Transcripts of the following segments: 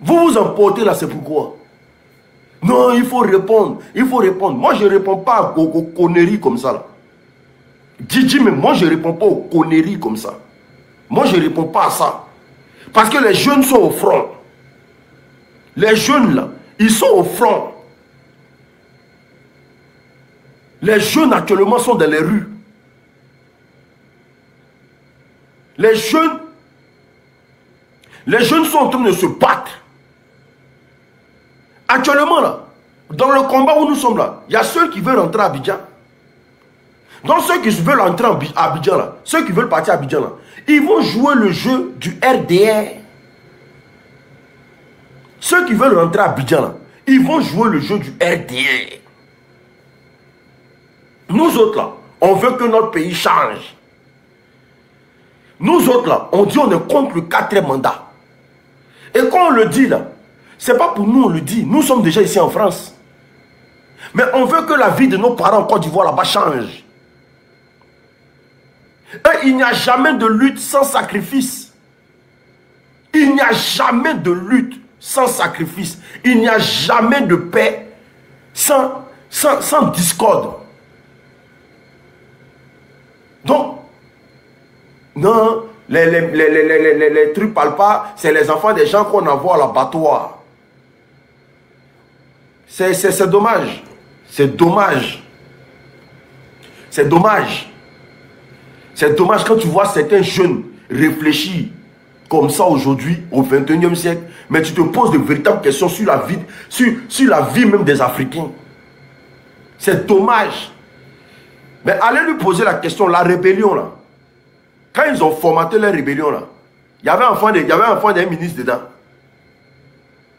Vous vous emportez là, c'est pourquoi? Non, il faut répondre. Il faut répondre. Moi, je ne réponds pas aux conneries comme ça. Là. Didi, mais moi, je ne réponds pas aux conneries comme ça. Moi, je ne réponds pas à ça. Parce que les jeunes sont au front. Les jeunes, là, ils sont au front. Les jeunes, actuellement, sont dans les rues. Les jeunes sont en train de se battre. Actuellement, là, dans le combat où nous sommes là, il y a ceux qui veulent rentrer à Abidjan. Donc ceux qui veulent rentrer à Abidjan, là, ceux qui veulent partir à Abidjan, là, ils vont jouer le jeu du RDR. Ceux qui veulent rentrer à Abidjan, là, ils vont jouer le jeu du RDR. Nous autres, là, on veut que notre pays change. Nous autres, là, on dit on est contre le 4e mandat. Et quand on le dit, là, c'est pas pour nous, on le dit. Nous sommes déjà ici en France. Mais on veut que la vie de nos parents en Côte d'Ivoire là-bas change. Et il n'y a jamais de lutte sans sacrifice. Il n'y a jamais de lutte sans sacrifice. Il n'y a jamais de paix sans discorde. Donc, non, les trucs parlent pas, c'est les enfants des gens qu'on envoie à l'abattoir. C'est dommage. C'est dommage. C'est dommage. C'est dommage quand tu vois certains jeunes réfléchir comme ça aujourd'hui, au 21e siècle, mais tu te poses de véritables questions sur la vie, sur la vie même des Africains. C'est dommage. Mais allez lui poser la question, la rébellion là. Quand ils ont formaté la rébellion là, il y avait un enfant d'un ministre dedans.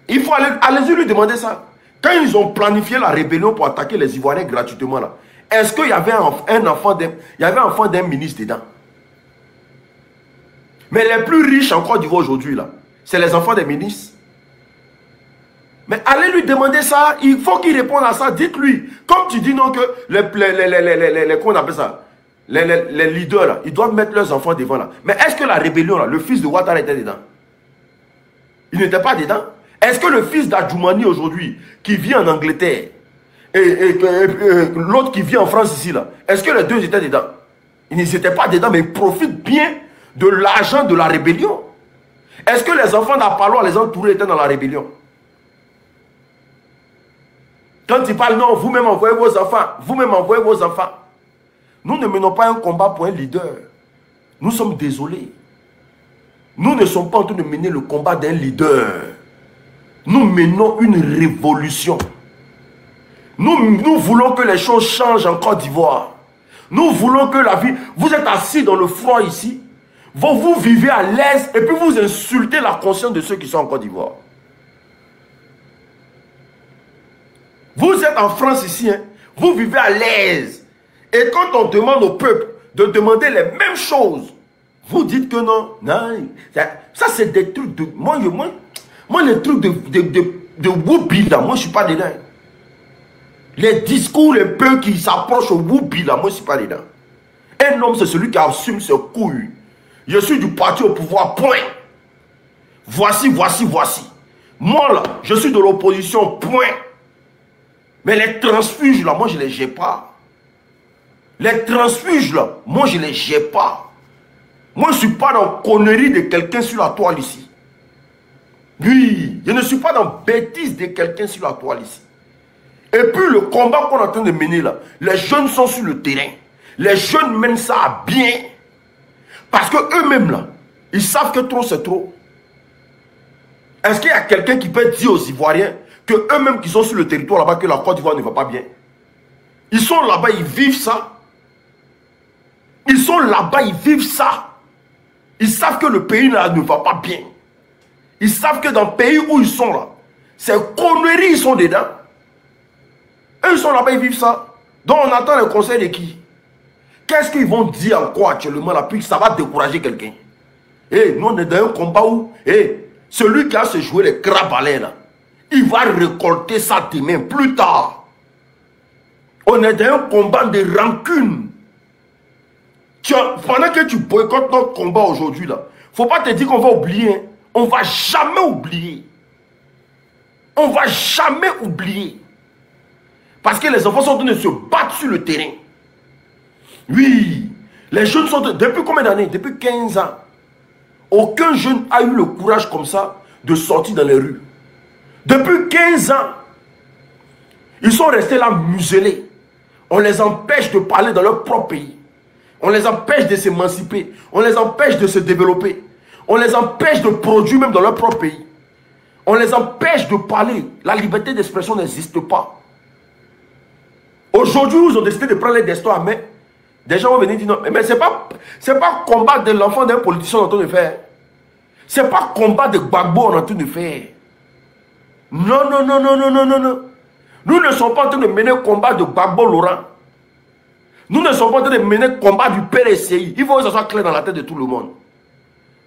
Il faut allez-y lui demander ça. Quand ils ont planifié la rébellion pour attaquer les Ivoiriens gratuitement là, est-ce qu'il y avait un enfant d'un ministre dedans? Mais les plus riches en Côte d'Ivoire aujourd'hui là, c'est les enfants des ministres. Mais allez lui demander ça, il faut qu'il réponde à ça, dites-lui. Comme tu dis non que qu'on appelle ça, les leaders là, ils doivent mettre leurs enfants devant là. Mais est-ce que la rébellion là, le fils de Ouattara était dedans? Il n'était pas dedans. Est-ce que le fils d'Adjoumani aujourd'hui, qui vit en Angleterre, et l'autre qui vit en France ici là, est-ce que les deux étaient dedans? Ils n'étaient pas dedans, mais ils profitent bien de l'argent de la rébellion. Est-ce que les enfants d'Apaloa, les entourés étaient dans la rébellion? Quand ils parlent, non, vous-même envoyez vos enfants, vous-même envoyez vos enfants. Nous ne menons pas un combat pour un leader. Nous sommes désolés. Nous ne sommes pas en train de mener le combat d'un leader. Nous menons une révolution. Nous voulons que les choses changent en Côte d'Ivoire. Nous voulons que la vie... Vous êtes assis dans le froid ici. Vous vivez à l'aise et puis vous insultez la conscience de ceux qui sont en Côte d'Ivoire. Vous êtes en France ici, hein, vous vivez à l'aise. Et quand on demande au peuple de demander les mêmes choses, vous dites que non. Non, ça c'est des trucs de... Moi les trucs de Woubi là, moi je ne suis pas dedans. Les discours un peu qui s'approchent au Woubi là, moi je ne suis pas dedans. Un homme c'est celui qui assume ses couilles. Je suis du parti au pouvoir, point. Voici. Moi là, je suis de l'opposition, point. Mais les transfuges là, moi je ne les jette pas. Les transfuges là, moi je ne les jette pas. Moi je ne suis pas dans la connerie de quelqu'un sur la toile ici. Oui, je ne suis pas dans la bêtise de quelqu'un sur la toile ici. Et puis le combat qu'on est en train de mener là, les jeunes sont sur le terrain. Les jeunes mènent ça à bien. Parce que eux-mêmes là, ils savent que trop c'est trop. Est-ce qu'il y a quelqu'un qui peut dire aux Ivoiriens que eux-mêmes qui sont sur le territoire là-bas, que la Côte d'Ivoire ne va pas bien? Ils sont là-bas, ils vivent ça. Ils sont là-bas, ils vivent ça. Ils savent que le pays là ne va pas bien. Ils savent que dans le pays où ils sont là, ces conneries, ils sont dedans. Eux, ils sont là-bas, ils vivent ça. Donc on attend le conseil de qui? Qu'est-ce qu'ils vont dire encore actuellement là, puis ça va décourager quelqu'un? Nous on est dans un combat où celui qui a se joué les crabalets là, il va récolter ça demain, plus tard. On est dans un combat de rancune. Pendant que tu boycottes notre combat aujourd'hui là, faut pas te dire qu'on va oublier. Hein. On va jamais oublier. On ne va jamais oublier. Parce que les enfants sont en train de se battre sur le terrain. Oui, les jeunes sont... Depuis combien d'années? Depuis 15 ans. Aucun jeune a eu le courage comme ça de sortir dans les rues. Depuis 15 ans, ils sont restés là muselés. On les empêche de parler dans leur propre pays. On les empêche de s'émanciper. On les empêche de se développer. On les empêche de produire même dans leur propre pays. On les empêche de parler. La liberté d'expression n'existe pas. Aujourd'hui, ils ont décidé de prendre les destins à main. Des gens vont venir dire non. Mais ce n'est pas combat de l'enfant d'un politicien qu'on est en train de faire. Ce n'est pas combat de Gbagbo qu'on est en train de faire. Non, non, non, non, non, non, non, non. Nous ne sommes pas en train de mener le combat de Gbagbo Laurent. Nous ne sommes pas en train de mener le combat du PRCI. Il faut que ça soit clair dans la tête de tout le monde.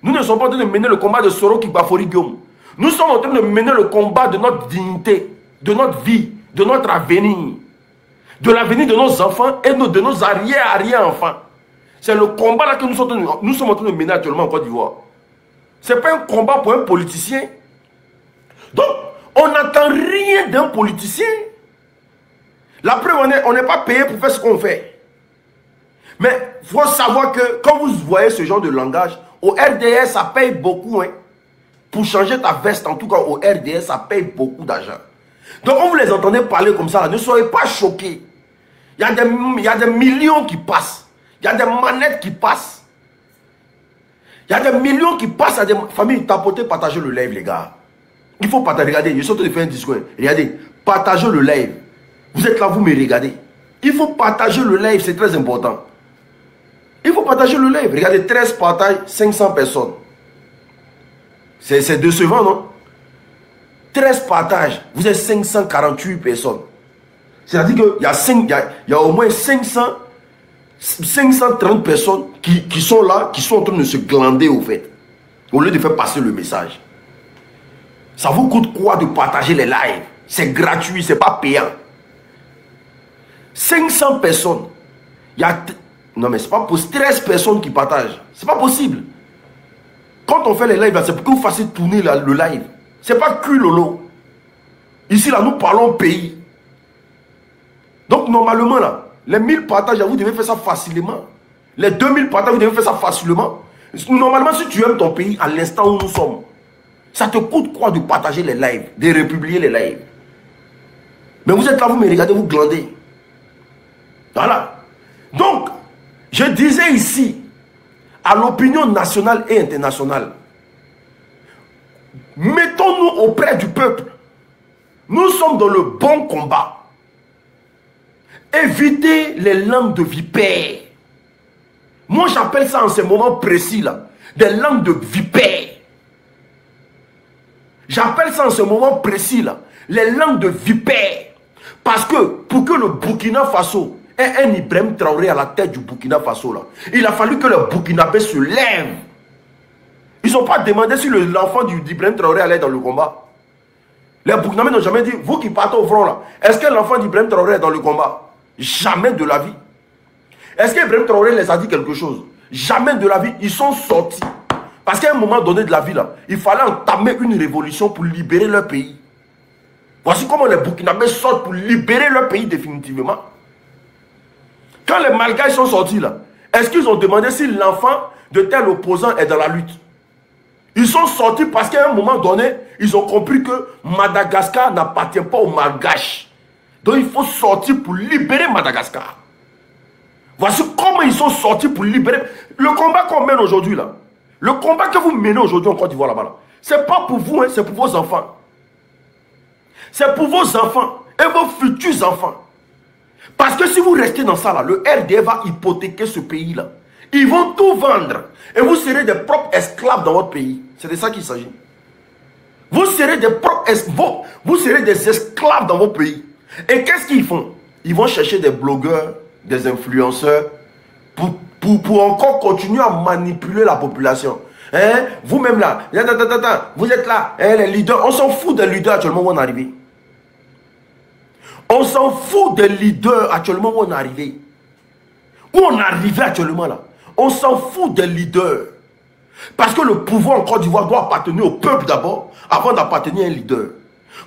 Nous ne sommes pas en train de mener le combat de Soro Kibafori Guillaume. Nous sommes en train de mener le combat de notre dignité, de notre vie, de notre avenir. De l'avenir de nos enfants et de nos arrière-arrière-enfants. C'est le combat là que nous sommes en train de mener actuellement en Côte d'Ivoire. Ce n'est pas un combat pour un politicien. Donc, on n'attend rien d'un politicien. La preuve, on n'est pas payé pour faire ce qu'on fait. Mais il faut savoir que quand vous voyez ce genre de langage, au RDS, ça paye beaucoup. Hein. Pour changer ta veste, en tout cas au RDS, ça paye beaucoup d'argent. Donc, quand vous les entendez parler comme ça, ne soyez pas choqués. Il y a des millions qui passent. Il y a des manettes qui passent. Il y a des millions qui passent à des familles. Tapotez, partagez le live, les gars. Il faut partager. Regardez, je suis en train de faire un discours. Regardez, partagez le live. Vous êtes là, vous me regardez. Il faut partager le live, c'est très important. Il faut partager le live. Regardez, 13 partages, 500 personnes. C'est décevant, non? 13 partages, vous êtes 548 personnes. C'est-à-dire qu'il y a au moins 530 personnes qui sont là, qui sont en train de se glander au fait. Au lieu de faire passer le message. Ça vous coûte quoi de partager les lives? C'est gratuit, c'est pas payant. 500 personnes. Non mais c'est pas possible. 13 personnes qui partagent. C'est pas possible. Quand on fait les lives, c'est pour que vous fassiez tourner le live. C'est pas cul lolo. Ici là, nous parlons pays. Donc normalement là, les 1000 partages, vous devez faire ça facilement. Les 2000 partages, vous devez faire ça facilement. Normalement, si tu aimes ton pays à l'instant où nous sommes, ça te coûte quoi de partager les lives, de republier les lives? Mais vous êtes là, vous me regardez, vous glandez. Voilà. Donc, je disais ici, à l'opinion nationale et internationale, mettons-nous auprès du peuple. Nous sommes dans le bon combat. Évitez les langues de vipères. Moi, j'appelle ça en ces moments précis là, des langues de vipères. J'appelle ça en ce moment précis là, les langues de vipères. Parce que pour que le Burkina Faso ait un Ibrahim Traoré à la tête du Burkina Faso là, il a fallu que le Burkinabé se lève. Ils n'ont pas demandé si l'enfant d'Ibrahim Traoré allait dans le combat. Les Burkinabés n'ont jamais dit, vous qui partez au front là, est-ce que l'enfant d'Ibrahim Traoré est dans le combat? Jamais de la vie. Est-ce qu'Ibrahim Traoré les a dit quelque chose? Jamais de la vie. Ils sont sortis. Parce qu'à un moment donné de la vie, là, il fallait entamer une révolution pour libérer leur pays. Voici comment les Burkinabés sortent pour libérer leur pays définitivement. Quand les Malgaches sont sortis, là, est-ce qu'ils ont demandé si l'enfant de tel opposant est dans la lutte? Ils sont sortis parce qu'à un moment donné, ils ont compris que Madagascar n'appartient pas aux Malgaches. Donc il faut sortir pour libérer Madagascar. Voici comment ils sont sortis pour libérer. Le combat qu'on mène aujourd'hui là, le combat que vous menez aujourd'hui en Côte d'Ivoire là-bas, c'est pas pour vous, hein, c'est pour vos enfants. C'est pour vos enfants et vos futurs enfants. Parce que si vous restez dans ça là, le RDA va hypothéquer ce pays là. Ils vont tout vendre et vous serez des propres esclaves dans votre pays. C'est de ça qu'il s'agit. Vous serez des propres vous serez des esclaves dans votre pays. Et qu'est-ce qu'ils font? Ils vont chercher des blogueurs, des influenceurs pour encore continuer à manipuler la population. Hein? Vous-même là, vous êtes là, hein, les leaders, on s'en fout des leaders actuellement où on est arrivé. On s'en fout des leaders actuellement où on est arrivé. Où on est arrivé actuellement là. On s'en fout des leaders. Parce que le pouvoir en Côte d'Ivoire doit appartenir au peuple d'abord, avant d'appartenir à un leader.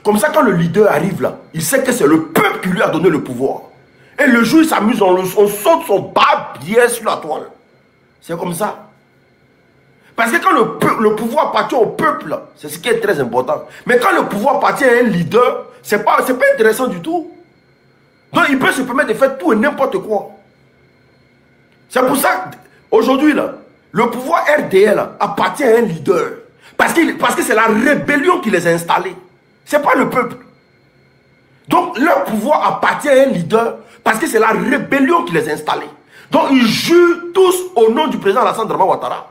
Comme ça, quand le leader arrive là, il sait que c'est le peuple qui lui a donné le pouvoir. Et le jour, il s'amuse, on saute son bas bien sur la toile. C'est comme ça. Parce que quand le pouvoir appartient au peuple, c'est ce qui est très important. Mais quand le pouvoir appartient à un leader, c'est pas intéressant du tout. Donc il peut se permettre de faire tout et n'importe quoi. C'est pour ça qu'aujourd'hui, le pouvoir RDL appartient à un leader. Parce que c'est la rébellion qui les a installés. Ce n'est pas le peuple. Donc leur pouvoir appartient à un leader parce que c'est la rébellion qui les a installés. Donc ils jurent tous au nom du président Alassane Dramane Ouattara.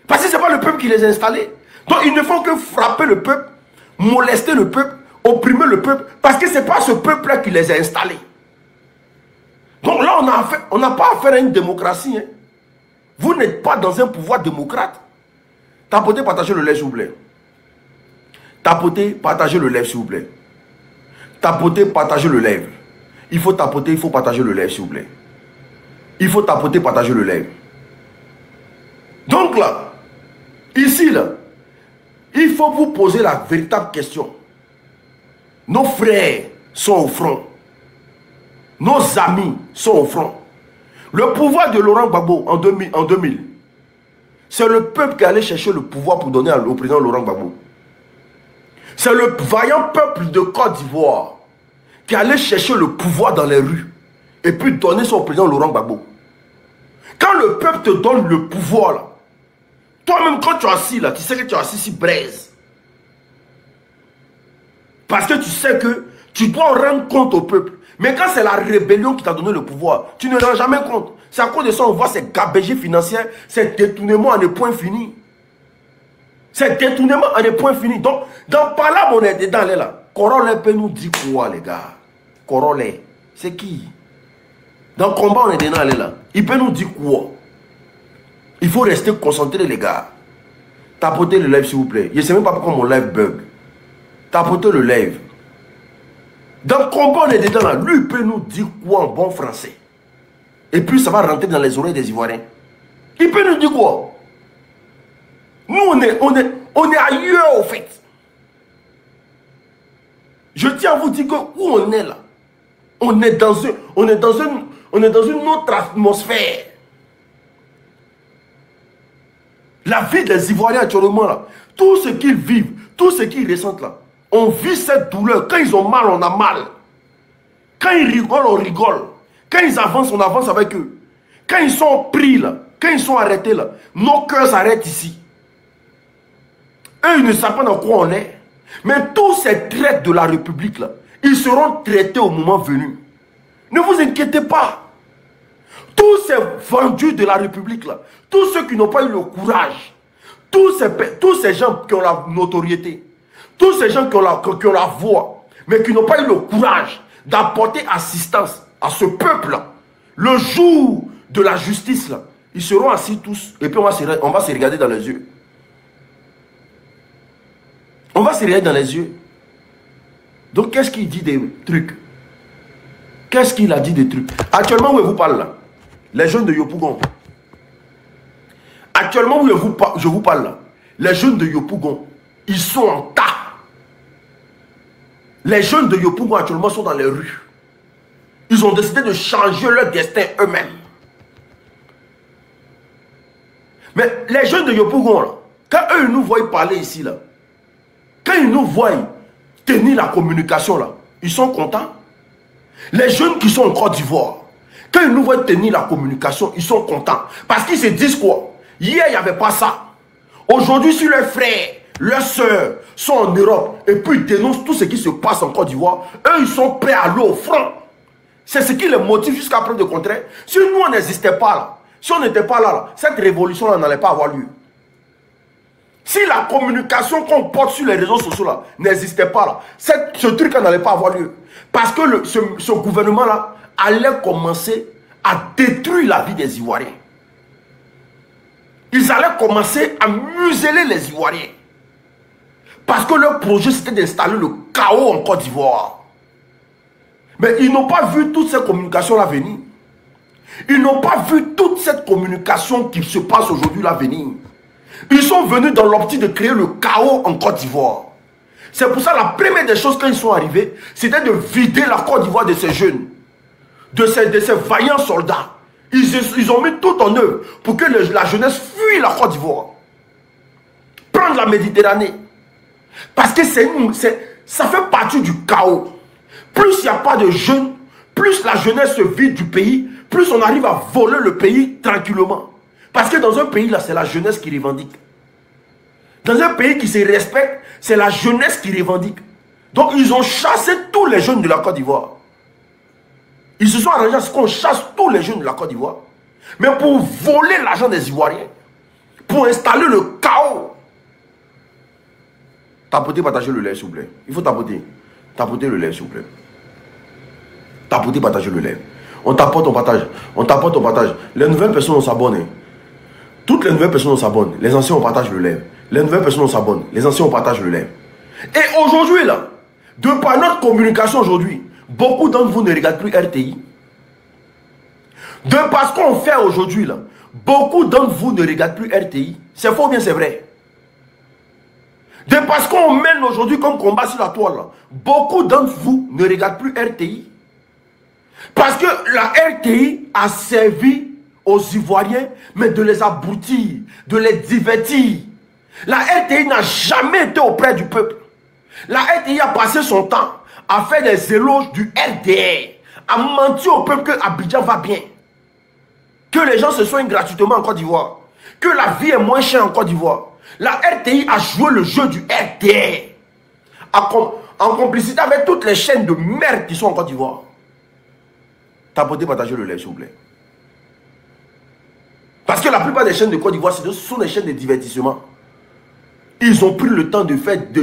Parce que ce n'est pas le peuple qui les a installés. Donc ils ne font que frapper le peuple, molester le peuple, opprimer le peuple, parce que ce n'est pas ce peuple-là qui les a installés. Donc là, on n'a pas affaire à une démocratie. Hein. Vous n'êtes pas dans un pouvoir démocrate. Tapotez, partagez le live, s'il vous plaît. Tapotez, partagez le live, s'il vous plaît. Tapotez, partagez le live. Il faut tapoter, il faut partager le live, s'il vous plaît. Il faut tapoter, partager le live. Donc là, ici, là, il faut vous poser la véritable question. Nos frères sont au front. Nos amis sont au front. Le pouvoir de Laurent Gbagbo en 2000, c'est le peuple qui allait chercher le pouvoir pour donner au président Laurent Gbagbo. C'est le vaillant peuple de Côte d'Ivoire qui allait chercher le pouvoir dans les rues et puis donner son président Laurent Gbagbo. Quand le peuple te donne le pouvoir, là, toi-même quand tu es assis là, tu sais que tu es assis si braise. Parce que tu sais que tu dois rendre compte au peuple. Mais quand c'est la rébellion qui t'a donné le pouvoir, tu ne rends jamais compte. C'est à cause de ça qu'on voit ces gabegies financières, ces détournements à des points finis. Ces détournements à des points finis. Donc, dans par là, on est dedans, là. Corolle peut nous dire quoi, les gars? Corolle, c'est qui? Dans le combat, on est dedans, là. Il peut nous dire quoi? Il faut rester concentré, les gars. Tapotez le live, s'il vous plaît. Je ne sais même pas pourquoi mon live bug. Tapotez le live. Dans le combat, on est dedans là. Lui, il peut nous dire quoi en bon français. Et puis, ça va rentrer dans les oreilles des Ivoiriens. Il peut nous dire quoi? Nous, on est ailleurs, au fait. Je tiens à vous dire que où on est là, on est dans une autre atmosphère. La vie des Ivoiriens actuellement là, tout ce qu'ils vivent, tout ce qu'ils ressentent là, on vit cette douleur. Quand ils ont mal, on a mal. Quand ils rigolent, on rigole. Quand ils avancent, on avance avec eux. Quand ils sont pris là, quand ils sont arrêtés là, nos cœurs s'arrêtent ici. Eux, ils ne savent pas dans quoi on est. Mais tous ces traites de la République là, ils seront traités au moment venu. Ne vous inquiétez pas. Tous ces vendus de la République là, tous ceux qui n'ont pas eu le courage, tous ces gens qui ont la notoriété, tous ces gens qui ont la voix, mais qui n'ont pas eu le courage d'apporter assistance à ce peuple-là, le jour de la justice, là, ils seront assis tous et puis on va se regarder dans les yeux. On va se regarder dans les yeux. Donc qu'est-ce qu'il dit des trucs? Qu'est-ce qu'il a dit des trucs? Actuellement, où je vous parle là, les jeunes de Yopougon. Actuellement, où je vous parle là, les jeunes de Yopougon, ils sont en tas. Les jeunes de Yopougon actuellement sont dans les rues. Ils ont décidé de changer leur destin eux-mêmes. Mais les jeunes de Yopougon, là, quand eux nous voient parler ici, là, quand ils nous voient tenir la communication, là, ils sont contents. Les jeunes qui sont en Côte d'Ivoire, quand ils nous voient tenir la communication, ils sont contents. Parce qu'ils se disent quoi? Hier, il n'y avait pas ça. Aujourd'hui, si leurs frères, leurs soeurs sont en Europe et puis ils dénoncent tout ce qui se passe en Côte d'Ivoire, eux, ils sont prêts à aller au front. C'est ce qui les motive jusqu'à preuve de contraire. Si nous, on n'existait pas là, si on n'était pas là, cette révolution-là n'allait pas avoir lieu. Si la communication qu'on porte sur les réseaux sociaux là n'existait pas là, ce truc-là n'allait pas avoir lieu. Parce que ce gouvernement-là allait commencer à détruire la vie des Ivoiriens. Ils allaient commencer à museler les Ivoiriens. Parce que leur projet c'était d'installer le chaos en Côte d'Ivoire. Mais ils n'ont pas vu toutes ces communications-là venir. Ils n'ont pas vu toute cette communication qui se passe aujourd'hui là venir. Ils sont venus dans l'optique de créer le chaos en Côte d'Ivoire. C'est pour ça la première des choses quand ils sont arrivés, c'était de vider la Côte d'Ivoire de ces jeunes, de ces vaillants soldats. Ils ont mis tout en œuvre pour que la jeunesse fuit la Côte d'Ivoire. Prendre la Méditerranée. Parce que ça fait partie du chaos. Plus il n'y a pas de jeunes, plus la jeunesse se vide du pays, plus on arrive à voler le pays tranquillement. Parce que dans un pays là, c'est la jeunesse qui revendique. Dans un pays qui se respecte, c'est la jeunesse qui revendique. Donc ils ont chassé tous les jeunes de la Côte d'Ivoire. Ils se sont arrangés à ce qu'on chasse tous les jeunes de la Côte d'Ivoire. Mais pour voler l'argent des Ivoiriens, pour installer le chaos. Tapotez, partagez le lait, s'il vous plaît. Il faut tapoter. Tapotez le lait, s'il vous plaît. Tapotez, partagez le lait. On tapote, on partage. On tapote, on partage. Les nouvelles personnes, on s'abonne. Hein. Toutes les nouvelles personnes, on s'abonne. Les anciens, on partage le lait. Les nouvelles personnes, on s'abonne. Les anciens, on partage le lait. Et aujourd'hui, là, de par notre communication aujourd'hui, beaucoup d'entre vous ne regardent plus RTI. De par ce qu'on fait aujourd'hui, là, beaucoup d'entre vous ne regardent plus RTI. C'est faux ou bien c'est vrai? De parce qu'on mène aujourd'hui comme combat sur la toile, là, beaucoup d'entre vous ne regardent plus RTI. Parce que la RTI a servi aux Ivoiriens, mais de les abrutir, de les divertir. La RTI n'a jamais été auprès du peuple. La RTI a passé son temps à faire des éloges du RDR, à mentir au peuple que Abidjan va bien, que les gens se soignent gratuitement en Côte d'Ivoire, que la vie est moins chère en Côte d'Ivoire. La RTI a joué le jeu du RDR en complicité avec toutes les chaînes de merde qui sont en Côte d'Ivoire. Tapotez, partagez le lait, s'il vous plaît. Parce que la plupart des chaînes de Côte d'Ivoire, ce sont des chaînes de divertissement. Ils ont pris le temps de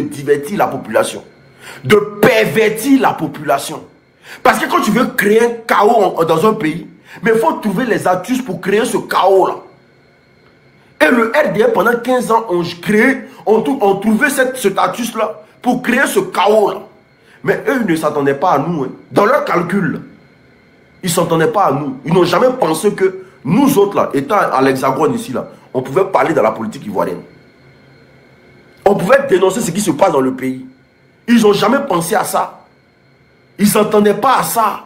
divertir la population, de pervertir la population. Parce que quand tu veux créer un chaos dans un pays, mais il faut trouver les astuces pour créer ce chaos-là. Et le RDR, pendant 15 ans, on trouvait cet astuce-là pour créer ce chaos-là. Mais eux, ils ne s'attendaient pas à nous. Hein. Dans leur calcul, ils ne s'attendaient pas à nous. Ils n'ont jamais pensé que nous autres, là, étant à l'Hexagone ici, là, on pouvait parler dans la politique ivoirienne. On pouvait dénoncer ce qui se passe dans le pays. Ils n'ont jamais pensé à ça. Ils ne s'attendaient pas à ça.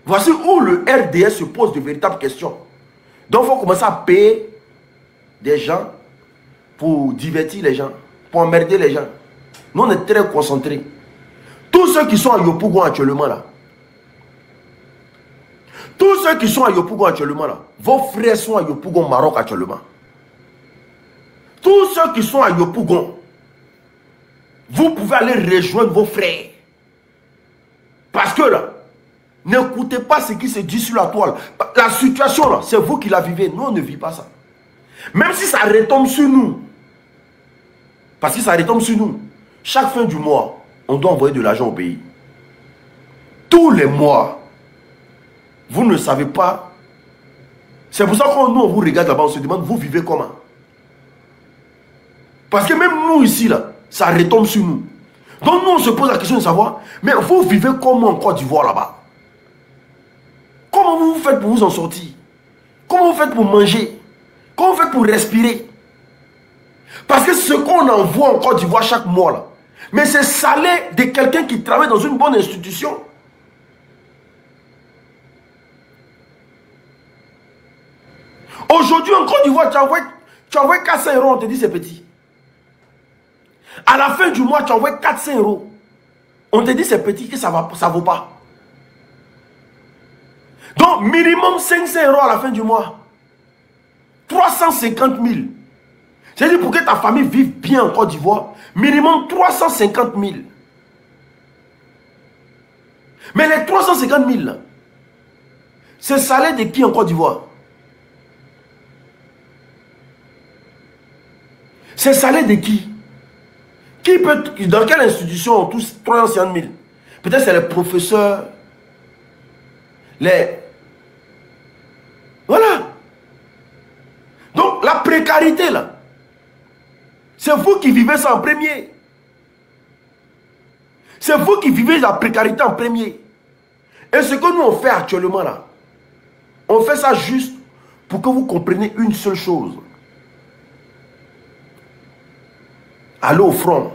Voici où le RDS se pose de véritables questions. Donc il faut commencer à payer des gens pour divertir les gens, pour emmerder les gens. Nous on est très concentrés. Tous ceux qui sont à Yopougon actuellement là, tous ceux qui sont à Yopougon actuellement là, vos frères sont à Yopougon Maroc actuellement. Tous ceux qui sont à Yopougon, vous pouvez aller rejoindre vos frères. Parce que là, n'écoutez pas ce qui se dit sur la toile. La situation là, c'est vous qui la vivez. Nous, on ne vit pas ça. Même si ça retombe sur nous. Parce que ça retombe sur nous. Chaque fin du mois, on doit envoyer de l'argent au pays. Tous les mois. Vous ne savez pas. C'est pour ça que nous, on vous regarde là-bas, on se demande, vous vivez comment? Parce que même nous ici, là, ça retombe sur nous. Donc nous, on se pose la question de savoir, mais vous vivez comment en Côte d'Ivoire là-bas? Comment vous faites pour vous en sortir? Comment vous faites pour manger? Comment vous faites pour respirer? Parce que ce qu'on envoie en Côte d'Ivoire chaque mois, là, mais c'est salé de quelqu'un qui travaille dans une bonne institution. Aujourd'hui, en Côte d'Ivoire, tu envoies 400 €, on te dit c'est petit. À la fin du mois, tu envoies 400 €. On te dit c'est petit, que ça ne vaut pas. Donc, minimum 500 € à la fin du mois. 350 000. C'est-à-dire pour que ta famille vive bien en Côte d'Ivoire, minimum 350 000. Mais les 350 000, c'est salaire de qui en Côte d'Ivoire? C'est salaire de qui? Qui peut, dans quelle institution on touche 350 000? Peut-être c'est les professeurs, les... Voilà. Donc la précarité là, c'est vous qui vivez ça en premier. C'est vous qui vivez la précarité en premier. Et ce que nous on fait actuellement là, on fait ça juste pour que vous compreniez une seule chose. allez au front.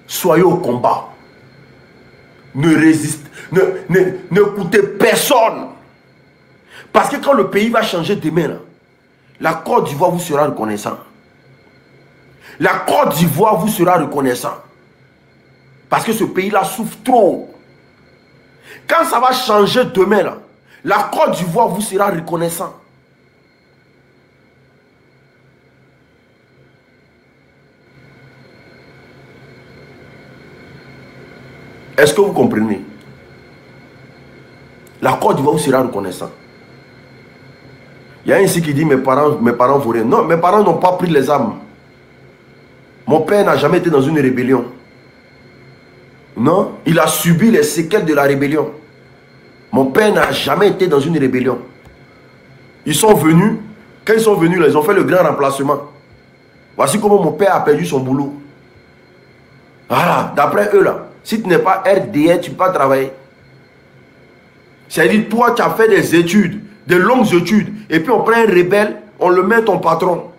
Soyez au combat. Ne résistez, n'écoutez personne. Parce que quand le pays va changer demain, là, la Côte d'Ivoire vous sera reconnaissant. La Côte d'Ivoire vous sera reconnaissant. Parce que ce pays-là souffre trop. Quand ça va changer demain, là, la Côte d'Ivoire vous sera reconnaissant. Est-ce que vous comprenez? La Côte d'Ivoire vous sera reconnaissant. Il y a un ici qui dit mes parents vaut rien. Non, mes parents n'ont pas pris les armes. Mon père n'a jamais été dans une rébellion. Non, il a subi les séquelles de la rébellion. Mon père n'a jamais été dans une rébellion. Ils sont venus. Quand ils sont venus, là, ils ont fait le grand remplacement. Voici comment mon père a perdu son boulot. Voilà, d'après eux là. Si tu n'es pas RDR, tu ne peux pas travailler. C'est-à-dire, toi, tu as fait des études, de longues études, et puis on prend un rebelle, on le met ton patron.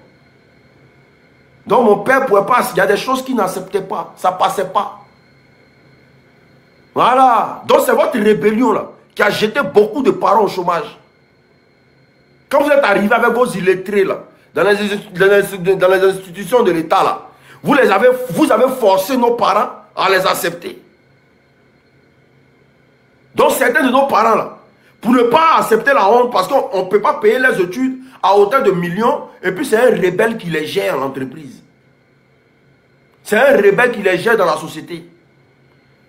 Donc mon père ne pouvait pas, il y a des choses qu'il n'acceptait pas, ça ne passait pas. Voilà, donc c'est votre rébellion là, qui a jeté beaucoup de parents au chômage. Quand vous êtes arrivé avec vos illettrés là, dans les institutions de l'État là, vous avez forcé nos parents à les accepter. Donc certains de nos parents là, pour ne pas accepter la honte, parce qu'on ne peut pas payer les études à hauteur de millions, et puis c'est un rebelle qui les gère l'entreprise. C'est un rebelle qui les gère dans la société.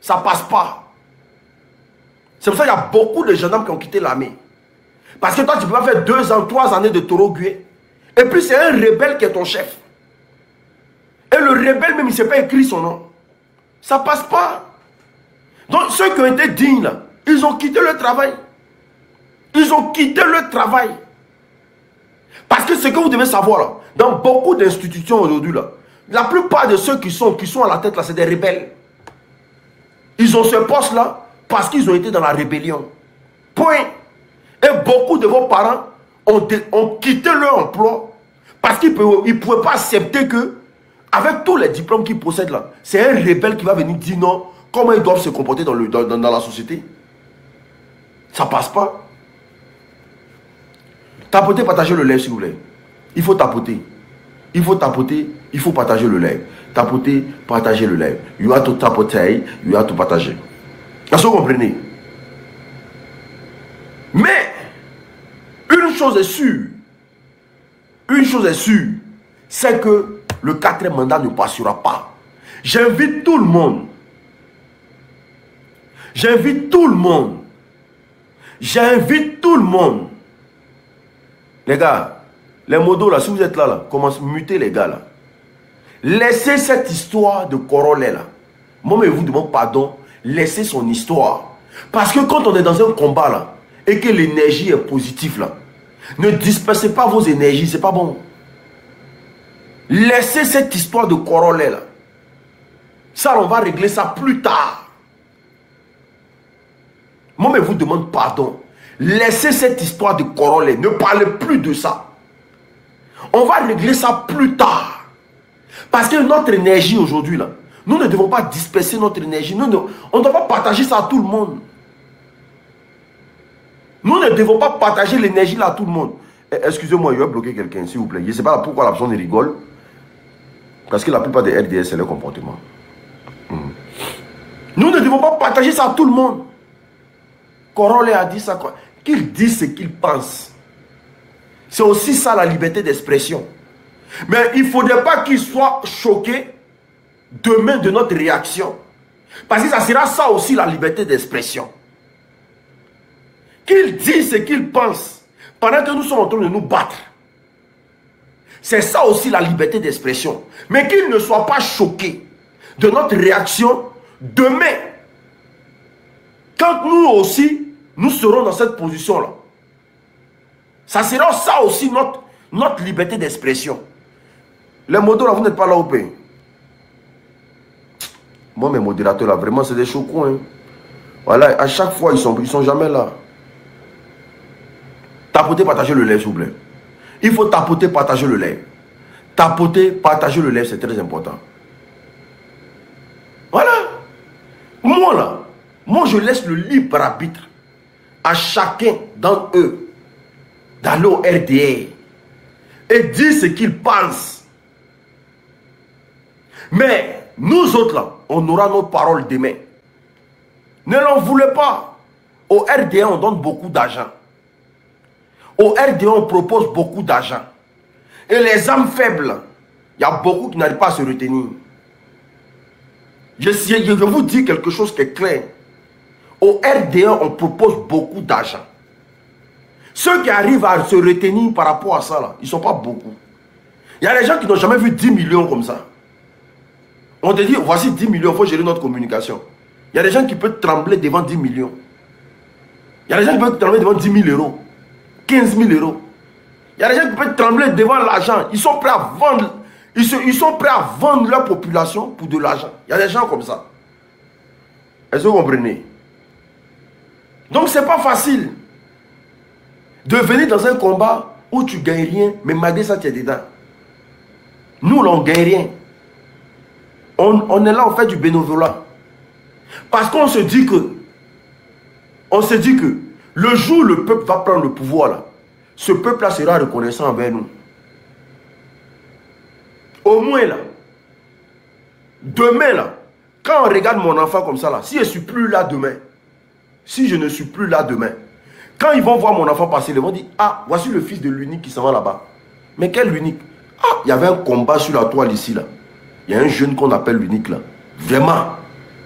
Ça ne passe pas. C'est pour ça qu'il y a beaucoup de gendarmes qui ont quitté l'armée. Parce que toi, tu ne peux pas faire 2 ans, 3 années de taureau gué. Et puis c'est un rebelle qui est ton chef. Et le rebelle même, il ne sait pas écrire son nom. Ça ne passe pas. Donc ceux qui ont été dignes, là, ils ont quitté le travail. Ils ont quitté le travail. Parce que ce que vous devez savoir, là, dans beaucoup d'institutions aujourd'hui, là, la plupart de ceux qui sont à la tête, là, c'est des rebelles. Ils ont ce poste-là parce qu'ils ont été dans la rébellion. Point. Et beaucoup de vos parents ont quitté leur emploi parce qu'ils ne pouvaient pas accepter que, avec tous les diplômes qu'ils possèdent là, c'est un rebelle qui va venir dire non, comment ils doivent se comporter dans la société. Ça ne passe pas. Tapotez, partagez le live s'il vous plaît. Il faut tapoter. Il faut tapoter, il faut partager le live. Tapoter, partager le live. You have to tapoter, you have to partager. Est-ce que vous comprenez? Mais, une chose est sûre, c'est que le 4e mandat ne passera pas. J'invite tout le monde. Les gars, les modos là, si vous êtes là, commencez à muter les gars là. Laissez cette histoire de Corolet là. Moi, je vous demande pardon. Laissez son histoire. Parce que quand on est dans un combat là, et que l'énergie est positive là, ne dispersez pas vos énergies, c'est pas bon. Laissez cette histoire de Corolet là. Ça, on va régler ça plus tard. Moi, je vous demande pardon. Laissez cette histoire de Corolet. Ne parlez plus de ça. On va régler ça plus tard. Parce que notre énergie aujourd'hui, là, nous ne devons pas disperser notre énergie. On ne doit pas partager ça à tout le monde. Nous ne devons pas partager l'énergie là à tout le monde. Excusez-moi, je vais bloquer quelqu'un, s'il vous plaît. Je ne sais pas pourquoi la personne rigole. Parce que la plupart des RDS, c'est leur comportement. Nous ne devons pas partager ça à tout le monde. Corolet a dit ça. Qu'il dise ce qu'il pense. C'est aussi ça la liberté d'expression. Mais il ne faudrait pas qu'il soit choqué demain de notre réaction. Parce que ça sera ça aussi la liberté d'expression. Qu'il dise ce qu'il pense pendant que nous sommes en train de nous battre. C'est ça aussi la liberté d'expression. Mais qu'il ne soit pas choqué de notre réaction demain. Quand nous aussi, nous serons dans cette position-là. Ça sera ça aussi notre liberté d'expression. Les modos là, vous n'êtes pas là au pays. Moi, mes modérateurs là, vraiment, c'est des chocons. Hein. Voilà, à chaque fois, ils sont jamais là. Tapotez, partagez le live, s'il vous plaît. Il faut tapoter, partager le live. Tapoter, partager le live, c'est très important. Moi là, moi je laisse le libre arbitre à chacun d'entre eux d'aller au RDR et dire ce qu'ils pensent. Mais nous autres là, on aura nos paroles demain. Ne l'en voulez pas. Au RDA, on donne beaucoup d'argent. Au RDA, on propose beaucoup d'argent. Et les âmes faibles, il y a beaucoup qui n'arrivent pas à se retenir. Je vous dis quelque chose qui est clair. Au RDA, on propose beaucoup d'argent. Ceux qui arrivent à se retenir par rapport à ça, là, ils ne sont pas beaucoup. Il y a des gens qui n'ont jamais vu 10 millions comme ça. On te dit, voici 10 millions, il faut gérer notre communication. Il y a des gens qui peuvent trembler devant 10 millions. Il y a des gens qui peuvent trembler devant 10 000 euros, 15 000 euros. Il y a des gens qui peuvent trembler devant l'argent. Ils sont prêts à vendre. Ils sont prêts à vendre leur population pour de l'argent. Il y a des gens comme ça. Est-ce que vous comprenez? Donc c'est pas facile de venir dans un combat où tu gagnes rien, mais malgré ça tu es dedans. Nous là on gagne rien. On est là, on fait du bénévolat. Parce qu'on se dit que le jour où le peuple va prendre le pouvoir là, ce peuple-là sera reconnaissant envers nous. Au moins là, demain là, quand on regarde mon enfant comme ça là, si je ne suis plus là demain, quand ils vont voir mon enfant passer, ils vont dire, ah, voici le fils de l'unique qui s'en va là-bas. Mais quel l'unique? Ah, il y avait un combat sur la toile ici là. Il y a un jeune qu'on appelle l'unique là. Vraiment,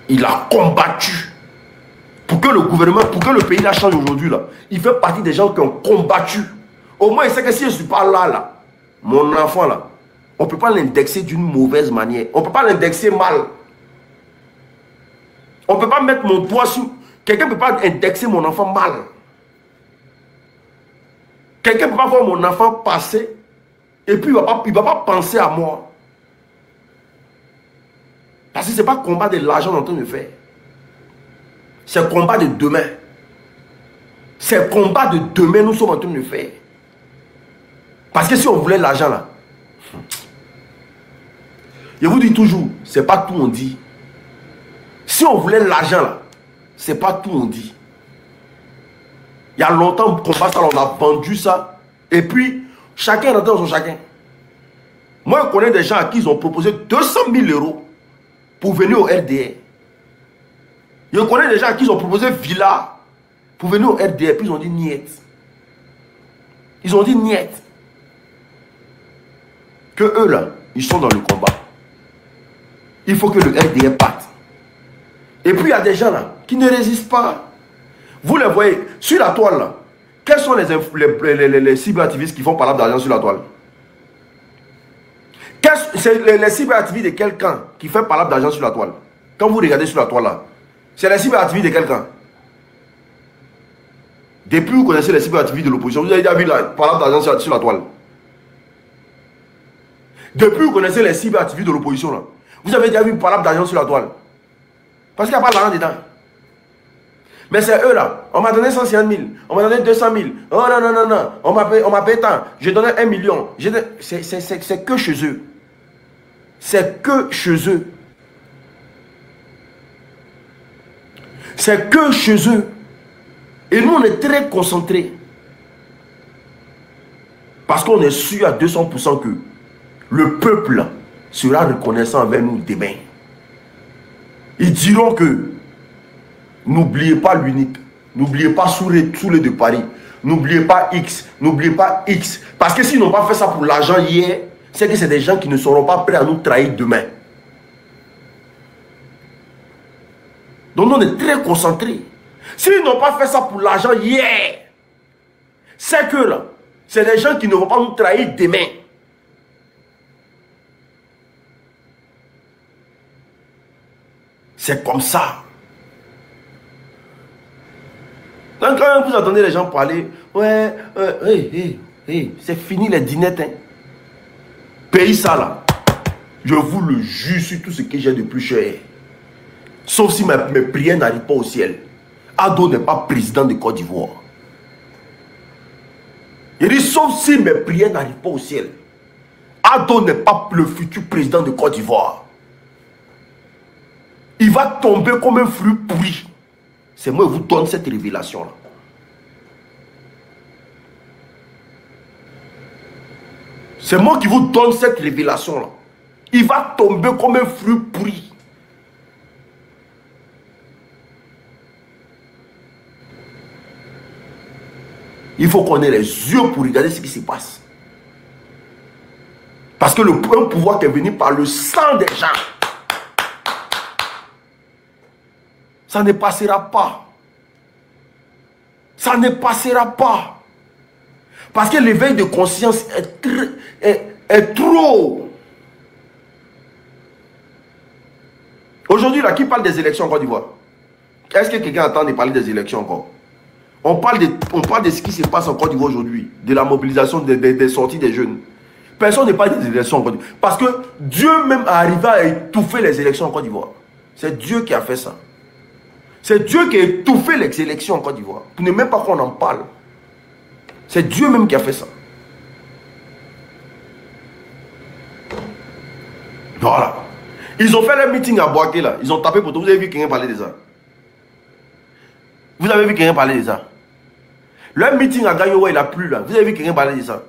il a combattu. Pour que le gouvernement, pour que le pays là change aujourd'hui là, il fait partie des gens qui ont combattu. Au moins il sait que si je ne suis pas là, mon enfant là, on ne peut pas l'indexer d'une mauvaise manière. On ne peut pas l'indexer mal. On ne peut pas mettre mon doigt sur... Quelqu'un ne peut pas indexer mon enfant mal. Quelqu'un ne peut pas voir mon enfant passer et puis il ne va pas penser à moi. Parce que ce n'est pas combat de l'argent en train de faire. C'est combat de demain. C'est combat de demain nous sommes en train de faire. Parce que si on voulait l'argent là, je vous dis toujours, c'est pas tout on dit. Si on voulait l'argent là, c'est pas tout on dit. Il y a longtemps qu'on passe ça, on a vendu ça. Et puis, chacun rentre dans son chacun. Moi, je connais des gens à qui ils ont proposé 200 000 euros pour venir au RDR. Je connais des gens à qui ils ont proposé villa pour venir au RDR. Puis ils ont dit niet. Ils ont dit niet. Que eux là, ils sont dans le combat. Il faut que le RDR parte. Et puis il y a des gens là qui ne résistent pas. Vous les voyez sur la toile là. Quels sont les cyberactivistes qui font parler d'argent sur la toile? C'est les cyberactivistes de quel camp qui fait parler d'argent sur la toile? Quand vous regardez sur la toile là, c'est les cyberactivistes de quel camp? Depuis vous connaissez les cyberactivistes de l'opposition, vous avez déjà vu la parole d'argent sur la toile. Depuis vous connaissez les cyberactivistes de l'opposition là, vous avez déjà vu une parole d'argent sur la toile. Parce qu'il n'y a pas d'argent dedans. Mais c'est eux là. On m'a donné 150 000. On m'a donné 200 000. Oh non, non, non, non. On m'a payé tant. J'ai donné 1 million. C'est que chez eux. C'est que chez eux. C'est que chez eux. Et nous, on est très concentrés. Parce qu'on est sûr à 200% que le peuple sera reconnaissant envers nous demain. Ils diront que n'oubliez pas l'unique, n'oubliez pas Soulé de Paris, n'oubliez pas X, n'oubliez pas X. Parce que s'ils n'ont pas fait ça pour l'argent hier, c'est que c'est des gens qui ne seront pas prêts à nous trahir demain. Donc on est très concentrés. S'ils n'ont pas fait ça pour l'argent hier, c'est que là, c'est des gens qui ne vont pas nous trahir demain. C'est comme ça. Donc quand vous entendez les gens parler, ouais, c'est fini les dinettes. Hein. Paye ça là. Je vous le jure sur tout ce que j'ai de plus cher. Sauf si mes prières n'arrivent pas au ciel. Ado n'est pas président de Côte d'Ivoire. Il dit sauf si mes prières n'arrivent pas au ciel. Ado n'est pas le futur président de Côte d'Ivoire. Il va tomber comme un fruit pourri. C'est moi qui vous donne cette révélation-là. C'est moi qui vous donne cette révélation-là. Il va tomber comme un fruit pourri. Il faut qu'on ait les yeux pour regarder ce qui se passe. Parce que un pouvoir qui est venu par le sang des gens, ça ne passera pas. Ça ne passera pas. Parce que l'éveil de conscience est trop. Aujourd'hui, là, qui parle des élections en Côte d'Ivoire? Est-ce que quelqu'un attend de parler des élections encore? On parle de ce qui se passe en Côte d'Ivoire aujourd'hui, de la mobilisation, des sorties des jeunes. Personne ne parle des élections en Côte d'Ivoire. Parce que Dieu même a arrivé à étouffer les élections en Côte d'Ivoire. C'est Dieu qui a fait ça. C'est Dieu qui a étouffé les élections en Côte d'Ivoire. Pour ne même pas qu'on en parle. C'est Dieu même qui a fait ça. Voilà. Ils ont fait leur meeting à Boaké là. Ils ont tapé pour tout. Vous avez vu quelqu'un parler de ça? Vous avez vu quelqu'un parler de ça? Leur meeting à Gagnoua, il a plu là. Vous avez vu quelqu'un parler de ça?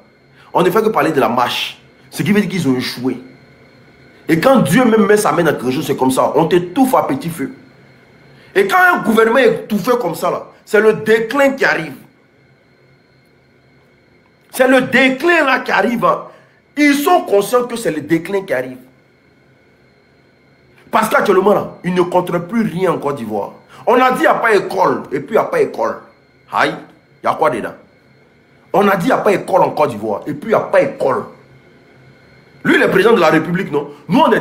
On ne fait que parler de la marche. Ce qui veut dire qu'ils ont échoué. Et quand Dieu même met sa main dans quelque chose, c'est comme ça. On t'étouffe à petit feu. Et quand un gouvernement est étouffé comme ça, là, c'est le déclin qui arrive. C'est le déclin là qui arrive. Hein. Ils sont conscients que c'est le déclin qui arrive. Parce qu'actuellement, là, ils ne contrôlent plus rien en Côte d'Ivoire. On a dit qu'il n'y a pas école, et puis il n'y a pas école. Aïe, il y a quoi dedans? On a dit qu'il n'y a pas école en Côte d'Ivoire, et puis il n'y a pas école. Lui, le président de la République, non? Nous, on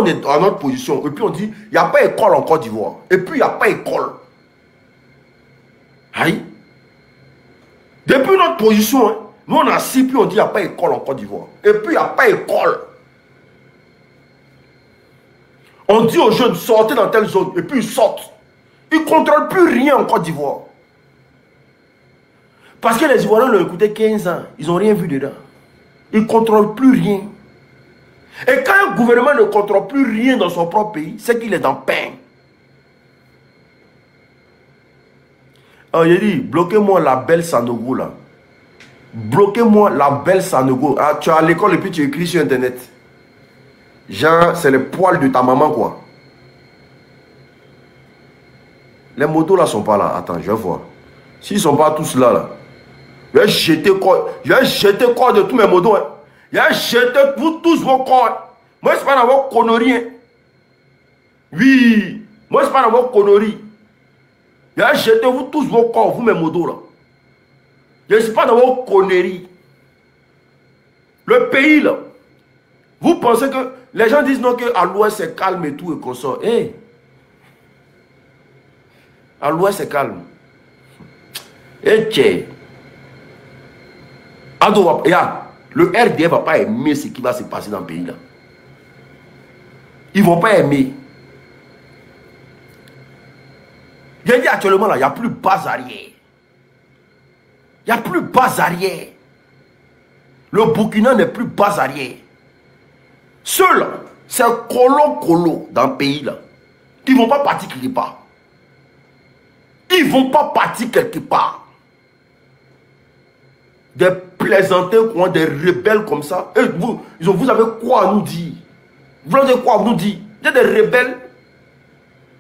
est à notre position, et puis on dit il n'y a pas école en Côte d'Ivoire, et puis il n'y a pas école. Aïe. Depuis notre position, hein, nous on a assis, puis on dit il n'y a pas école en Côte d'Ivoire, et puis il n'y a pas école. On dit aux jeunes, sortez dans telle zone, et puis ils sortent. Ils ne contrôlent plus rien en Côte d'Ivoire. Parce que les Ivoiriens l'ont écouté 15 ans, ils n'ont rien vu dedans. Ils ne contrôlent plus rien. Et quand un gouvernement ne contrôle plus rien dans son propre pays, c'est qu'il est dans peine. Alors il dit, bloquez-moi la belle Sanogo là. Bloquez-moi la belle Sanogo. Ah, tu es à l'école et puis tu écris sur internet. Genre, c'est le poil de ta maman, quoi. Les motos là sont pas là. Attends, je vais voir. S'ils sont pas tous là, là. Je vais jeter corps de tous mes motos. Hein. Je vais jeter vous tous vos corps. Moi, c'est pas dans vos conneries. Hein. Oui. Moi, c'est pas dans vos conneries. Je vais jeter vous tous vos corps, vous mes motos là. Je ne suis pas dans vos conneries. Le pays là. Vous pensez que les gens disent non qu'à l'ouest c'est calme et tout et qu'on sort. Hey. À l'ouest c'est calme. Et tiens. Le RDF ne va pas aimer ce qui va se passer dans le pays là. Ils ne vont pas aimer. J'ai dit actuellement là, il n'y a plus bas arrière. Il n'y a plus bas arrière. Le Burkina n'est plus bas arrière. Ceux-là, c'est colo dans le pays là. Ils ne vont pas partir quelque part. Ils ne vont pas partir quelque part. Des plaisantins, des rebelles comme ça. Et vous avez quoi à nous dire? Vous avez quoi à nous dire? Vous êtes des rebelles.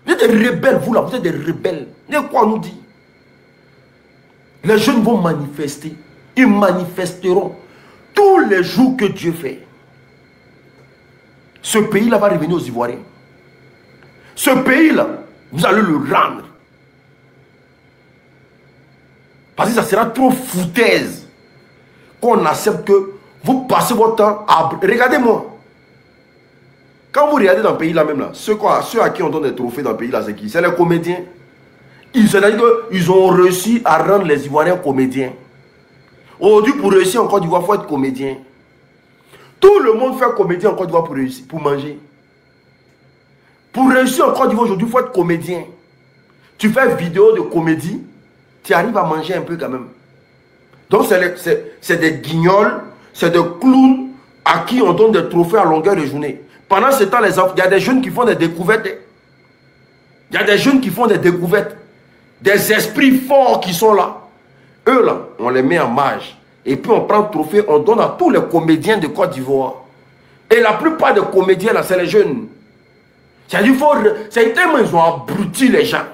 Vous êtes des rebelles, vous là, vous êtes des rebelles. Vous avez quoi à nous dire? Les jeunes vont manifester. Ils manifesteront tous les jours que Dieu fait. Ce pays-là va revenir aux Ivoiriens. Ce pays-là, vous allez le rendre. Parce que ça sera trop foutaise qu'on accepte que vous passez votre temps à... Regardez-moi. Quand vous regardez dans le pays là même là, ceux à qui on donne des trophées dans le pays là, c'est qui? C'est les comédiens. C'est-à-dire qu'ils ont réussi à rendre les Ivoiriens comédiens. Aujourd'hui, pour réussir en Côte d'Ivoire, il faut être comédien. Tout le monde fait comédien en Côte d'Ivoire pour réussir, pour manger. Pour réussir en Côte d'Ivoire aujourd'hui, il faut être comédien. Tu fais vidéo de comédie, tu arrives à manger un peu quand même. Donc c'est des guignols, c'est des clowns à qui on donne des trophées à longueur de journée. Pendant ce temps, il y a des jeunes qui font des découvertes. Il y a des jeunes qui font des découvertes. Des esprits forts qui sont là. Eux là, on les met en marge. Et puis on prend le trophée, on donne à tous les comédiens de Côte d'Ivoire. Et la plupart des comédiens là, c'est les jeunes. C'est tellement ils ont abruti les gens.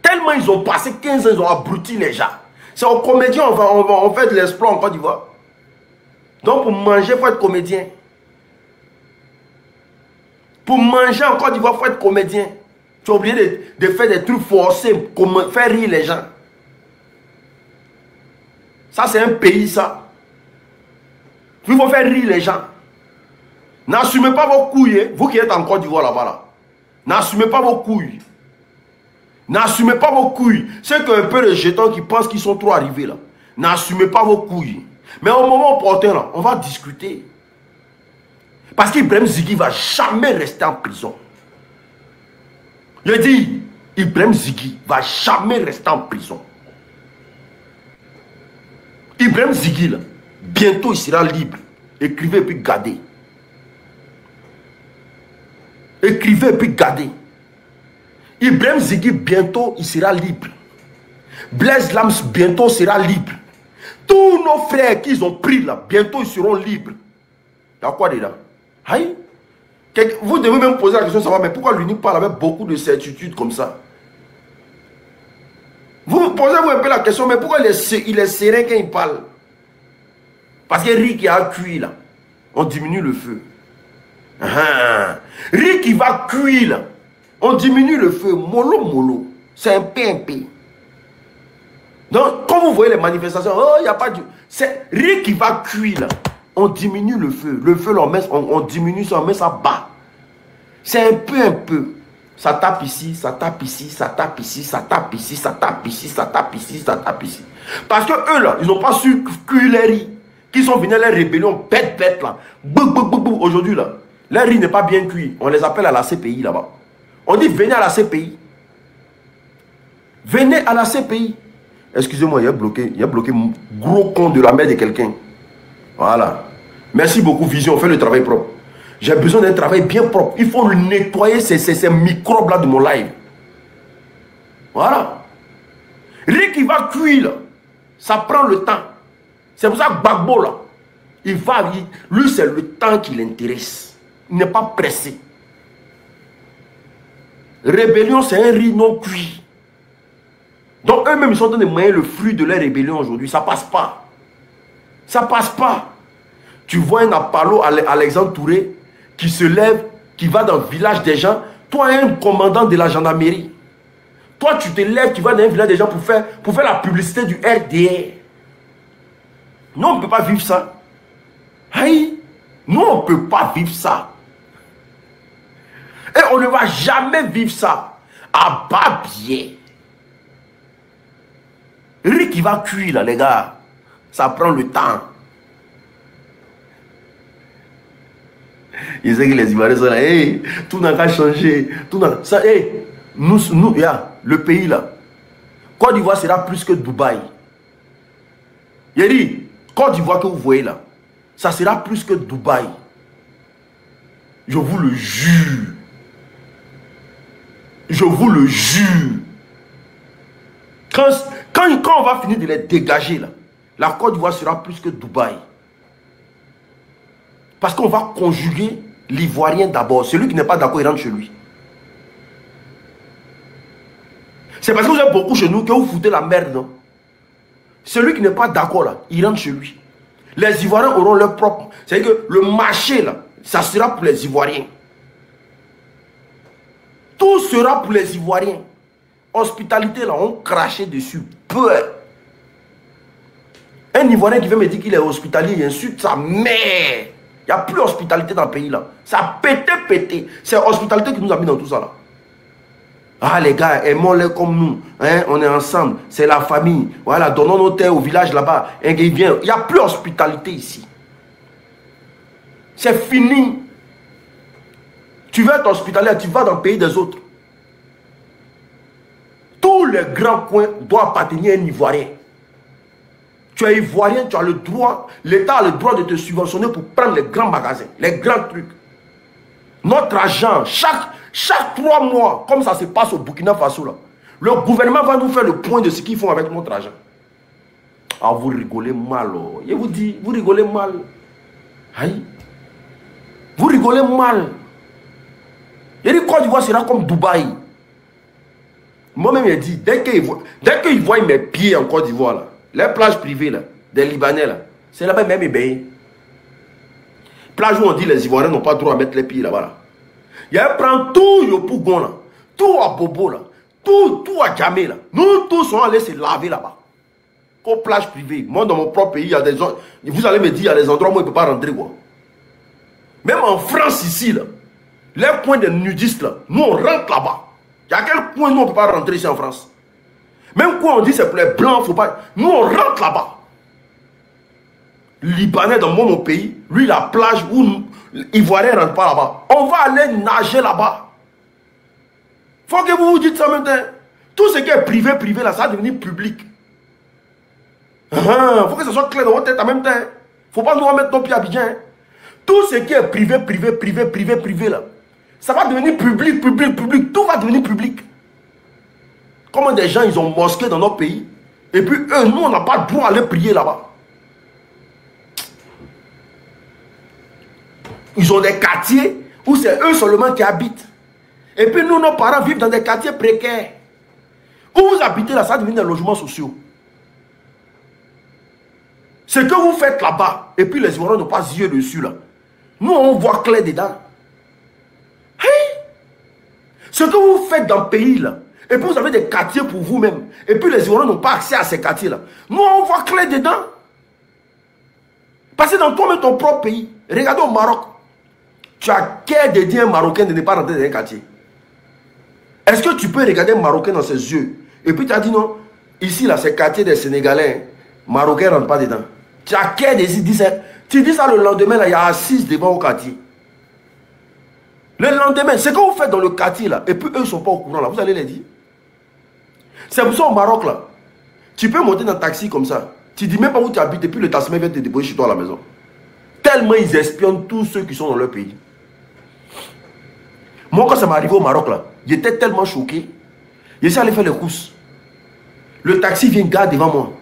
Tellement ils ont passé 15 ans, ils ont abruti les gens. C'est aux comédiens, on fait de l'exploit en Côte d'Ivoire. Donc pour manger, il faut être comédien. Pour manger en Côte d'Ivoire, il faut être comédien. Tu es obligé de faire des trucs forcés, faire rire les gens. Ça, c'est un pays, ça. Il faut faire rire les gens. N'assumez pas vos couilles, hein, vous qui êtes en Côte d'Ivoire là-bas. Là. N'assumez pas vos couilles. N'assumez pas vos couilles. C'est qu'un peu les jetons qui pensent qu'ils sont trop arrivés là. N'assumez pas vos couilles. Mais au moment opportun là, on va discuter. Parce qu'Ibrahim Ziggy ne va jamais rester en prison. Je dis, Ibrahim Ziggy ne va jamais rester en prison. Ibrahim Ziggy, là, bientôt il sera libre. Écrivez et puis gardez. Écrivez et puis gardez. Ibrahim Ziggy, bientôt il sera libre. Blaise Lams, bientôt sera libre. Tous nos frères qu'ils ont pris là, bientôt ils seront libres. Il y a quoi dedans? Aïe. Vous devez même poser la question, ça va, mais pourquoi l'UNIC parle avec beaucoup de certitude comme ça? Vous posez-vous un peu la question, mais pourquoi il est serein quand il parle? Parce que riz qui a cuit là, on diminue le feu. Riz qui va cuire là, on diminue le feu. Mollo, mollo. C'est un peu. Donc, quand vous voyez les manifestations, oh, il n'y a pas de... C'est riz qui va cuire là, on diminue le feu. Le feu, on diminue ça, on met ça bas. C'est un peu. Ça tape ici, ça tape ici, ça tape ici, ça tape ici, ça tape ici, ça tape ici, ça tape ici. Parce que eux là, ils n'ont pas su cuire les riz. Qui sont venus les rébellions bête là. Aujourd'hui là, les riz n'est pas bien cuit. On les appelle à la CPI là-bas. On dit venez à la CPI. Venez à la CPI. Excusez-moi, il y a bloqué gros con de la mère de quelqu'un. Voilà. Merci beaucoup, Vision, fais le travail propre. J'ai besoin d'un travail bien propre. Il faut nettoyer ces microbes là de mon live. Voilà. Riz qui va cuire là, ça prend le temps. C'est pour ça que Gbagbo là, lui c'est le temps qui l'intéresse. Il n'est pas pressé. Rébellion c'est un riz non cuit. Donc eux-mêmes ils sont en train de manger le fruit de leur rébellion aujourd'hui. Ça passe pas. Ça passe pas. Tu vois un Apollo Alexandre Touré qui se lève, qui va dans le village des gens. Toi un commandant de la gendarmerie. Toi tu te lèves, tu vas dans un village des gens pour faire la publicité du RDR. Nous, on ne peut pas vivre ça. Aïe, nous, on ne peut pas vivre ça. Et on ne va jamais vivre ça. À bas bien. Riz qui va cuire, là, les gars. Ça prend le temps. Ils savent que les Ivoiriens sont là. Hey, tout n'a qu'à changer. Ça, hey, nous, le pays, là. Côte d'Ivoire sera plus que Dubaï. Il a dit, Côte d'Ivoire que vous voyez là, ça sera plus que Dubaï. Je vous le jure. Je vous le jure. Quand on va finir de les dégager là, la Côte d'Ivoire sera plus que Dubaï. Parce qu'on va conjuguer l'Ivoirien d'abord. Celui qui n'est pas d'accord, il rentre chez lui. C'est parce que vous êtes beaucoup chez nous que vous foutez la merde, non? Celui qui n'est pas d'accord là, il rentre chez lui. Les Ivoiriens auront leur propre... C'est-à-dire que le marché là, ça sera pour les Ivoiriens. Tout sera pour les Ivoiriens. Hospitalité là, on crachait dessus. Peur. Un Ivoirien qui veut me dire qu'il est hospitalier, il insulte sa mère. Il n'y a plus d'hospitalité dans le pays là. Ça a pété. C'est l'hospitalité qui nous a mis dans tout ça là. Ah les gars, aimons-les comme nous, hein? On est ensemble, c'est la famille. Voilà, donnons nos terres au village là-bas. Il n'y a plus d'hospitalité ici. C'est fini. Tu veux être hospitalier, tu vas dans le pays des autres. Tous les grands coins doivent appartenir à un Ivoirien. Tu es Ivoirien, tu as le droit, l'État a le droit de te subventionner pour prendre les grands magasins, les grands trucs. Notre argent, Chaque 3 mois, comme ça se passe au Burkina Faso, là, le gouvernement va nous faire le point de ce qu'ils font avec notre argent. Ah, vous rigolez mal. Oh. Je vous dis, vous rigolez mal. Aïe. Vous rigolez mal. Il dit Côte d'Ivoire sera comme Dubaï. Moi-même, il dit, dès qu'ils voient mes pieds en Côte d'Ivoire, là, les plages privées là, des Libanais, là, c'est là-bas même ébéi. Plage où on dit les Ivoiriens n'ont pas le droit à mettre les pieds là-bas. Là. Il prend tout le Pougon, là, tout à Bobo, là, tout à Djamé. Là. Nous tous sommes allés se laver là-bas. Aux plages privées. Moi, dans mon propre pays, il y a des zones. Vous allez me dire, il y a des endroits où il ne peut pas rentrer. Quoi. Même en France, ici, là, les coins des nudistes, là, nous, on rentre là-bas. Il y a quel coin nous, on ne peut pas rentrer ici en France? Même quand on dit c'est pour les blancs, faut pas. Nous, on rentre là-bas. Libanais, dans mon pays, lui, la plage où Ivoiriens ne rentrent pas là-bas. On va aller nager là-bas. Il faut que vous vous dites ça maintenant. Tout ce qui est privé, là, ça va devenir public. Il faut que ça soit clair dans votre tête en même temps. Il ne faut pas nous remettre nos pieds à Abidjan. Tout ce qui est privé, là, ça va devenir public. Tout va devenir public. Comment des gens, ils ont mosqué dans notre pays. Et puis eux, nous, on n'a pas le droit d'aller prier là-bas. Ils ont des quartiers où c'est eux seulement qui habitent. Et puis nous, nos parents vivent dans des quartiers précaires. Où vous habitez là, ça devient des logements sociaux. Ce que vous faites là-bas, et puis les Ivoiriens n'ont pas yeux dessus là. Nous, on voit clair dedans. Hey! Ce que vous faites dans le pays là, et puis vous avez des quartiers pour vous-même, et puis les Ivoiriens n'ont pas accès à ces quartiers là. Nous, on voit clair dedans. Parce que dans ton propre pays, regardez au Maroc, tu as qu'à de dire un Marocain de ne pas rentrer dans un quartier. Est-ce que tu peux regarder un Marocain dans ses yeux, et puis tu as dit non, ici là, c'est quartier des Sénégalais, Marocains ne rentrent pas dedans. Tu as qu'à dire ça. Tu dis ça le lendemain, là, il y a assise devant au quartier. Le lendemain, c'est que vous faites dans le quartier, là, et puis eux ne sont pas au courant, là, vous allez les dire. C'est pour ça au Maroc, là, tu peux monter dans un taxi comme ça. Tu dis même pas où tu habites, et puis le taximan vient te déposer chez toi à la maison. Tellement ils espionnent tous ceux qui sont dans leur pays. Moi, quand ça m'est arrivé au Maroc, là, j'étais tellement choqué. Je suis allé faire les courses. Le taxi vient garder devant moi.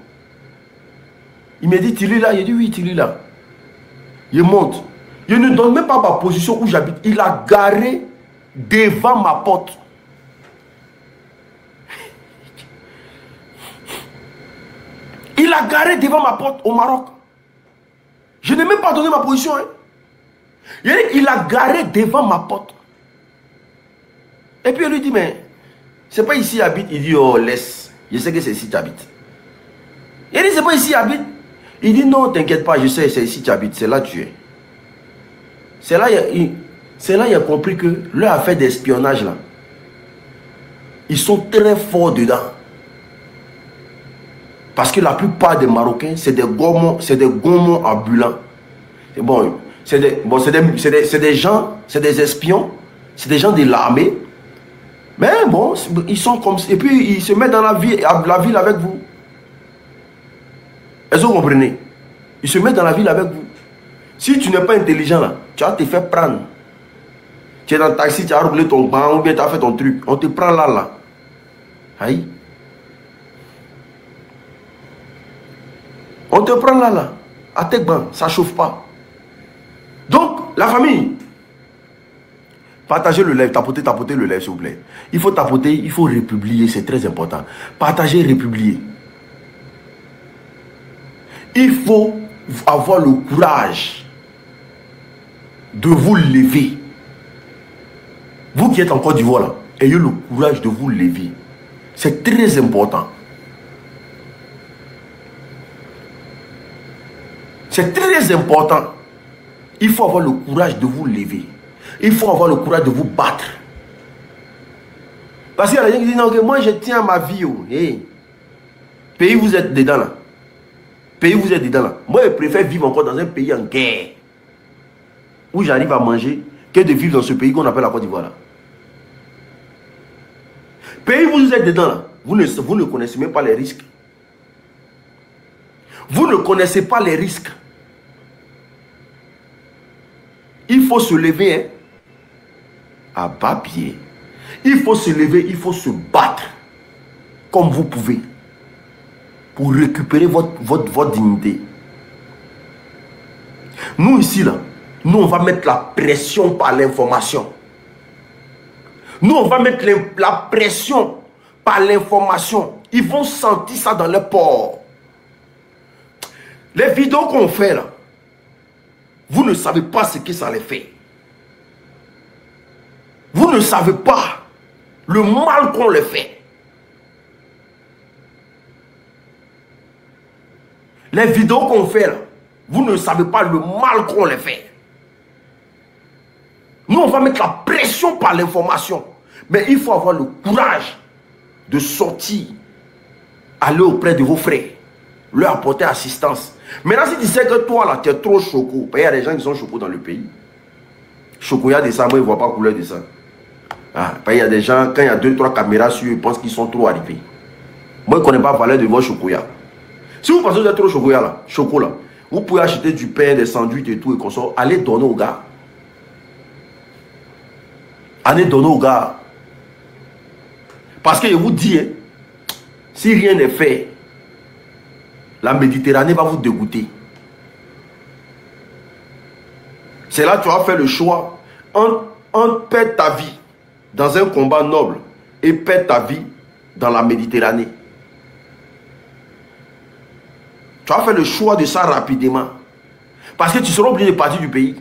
Il me dit, tu es là? Il dit, oui, tu es là. Il monte. Il ne donne même pas ma position où j'habite. Il a garé devant ma porte. Il a garé devant ma porte au Maroc. Je n'ai même pas donné ma position. Hein. Il a garé devant ma porte. Et puis il lui dit, mais c'est pas ici qu'il habite. Il dit, oh, laisse. Je sais que c'est ici que tu habites. Il dit, c'est pas ici qu'il habite. Il dit, non, t'inquiète pas, je sais, c'est ici que tu habites. C'est là que tu es. C'est là qu'il a compris que leur affaire d'espionnage, là, ils sont très forts dedans. Parce que la plupart des Marocains, c'est des gourmands ambulants. Bon, c'est des gens, c'est des espions, c'est des gens de l'armée. Mais bon, ils sont comme ça. Et puis, ils se mettent dans la ville avec vous. Est-ce que vous comprenez? Ils se mettent dans la ville avec vous. Si tu n'es pas intelligent, là, tu vas te faire prendre. Tu es dans le taxi, tu as roulé ton banc ou bien tu as fait ton truc. On te prend là. Aïe. On te prend là. À tes bancs, ça ne chauffe pas. Donc, la famille, partagez le live, tapotez le live, s'il vous plaît. Il faut tapoter, il faut republier, c'est très important. Partagez, republier. Il faut avoir le courage de vous lever. Vous qui êtes en Côte d'Ivoire, ayez le courage de vous lever. C'est très important. C'est très important. Il faut avoir le courage de vous lever. Il faut avoir le courage de vous battre. Parce qu'il y a des gens qui disent, non, que moi je tiens à ma vie. Oh. Hey. Pays, vous êtes dedans là. Pays, vous êtes dedans là. Moi, je préfère vivre encore dans un pays en guerre. Où j'arrive à manger, que de vivre dans ce pays qu'on appelle la Côte d'Ivoire là. Pays, vous êtes dedans là. Vous ne connaissez même pas les risques. Vous ne connaissez pas les risques. Il faut se lever. Hein. à bas pied. Il faut se lever, il faut se battre comme vous pouvez pour récupérer votre dignité. Nous ici, là, nous on va mettre la pression par l'information. Nous on va mettre la pression par l'information. Ils vont sentir ça dans leur corps. Les vidéos qu'on fait là, vous ne savez pas ce que ça les fait. Vous ne savez pas le mal qu'on les fait. Les vidéos qu'on fait là, vous ne savez pas le mal qu'on les fait. Nous, on va mettre la pression par l'information. Mais il faut avoir le courage de sortir, aller auprès de vos frères, leur apporter assistance. Maintenant, si tu sais que toi, là, tu es trop choco, il y a des gens qui sont chocos dans le pays. Choco, il y a des ça, moi, ils ne voient pas couleur de ça. Ah, il y a des gens, quand il y a 2-3 caméras sur eux, ils pensent qu'ils sont trop arrivés. Moi, je ne connais pas la valeur de votre chocolat. Si vous pensez que vous êtes trop chocolat, là, chocolat, vous pouvez acheter du pain, des sandwichs et tout, et comme ça, allez donner aux gars. Allez donner aux gars. Parce que je vous dis, hein, si rien n'est fait, la Méditerranée va vous dégoûter. C'est là que tu vas faire le choix entre perdre ta vie dans un combat noble et perdre ta vie dans la Méditerranée. Tu vas faire le choix de ça rapidement. Parce que tu seras obligé de partir du pays.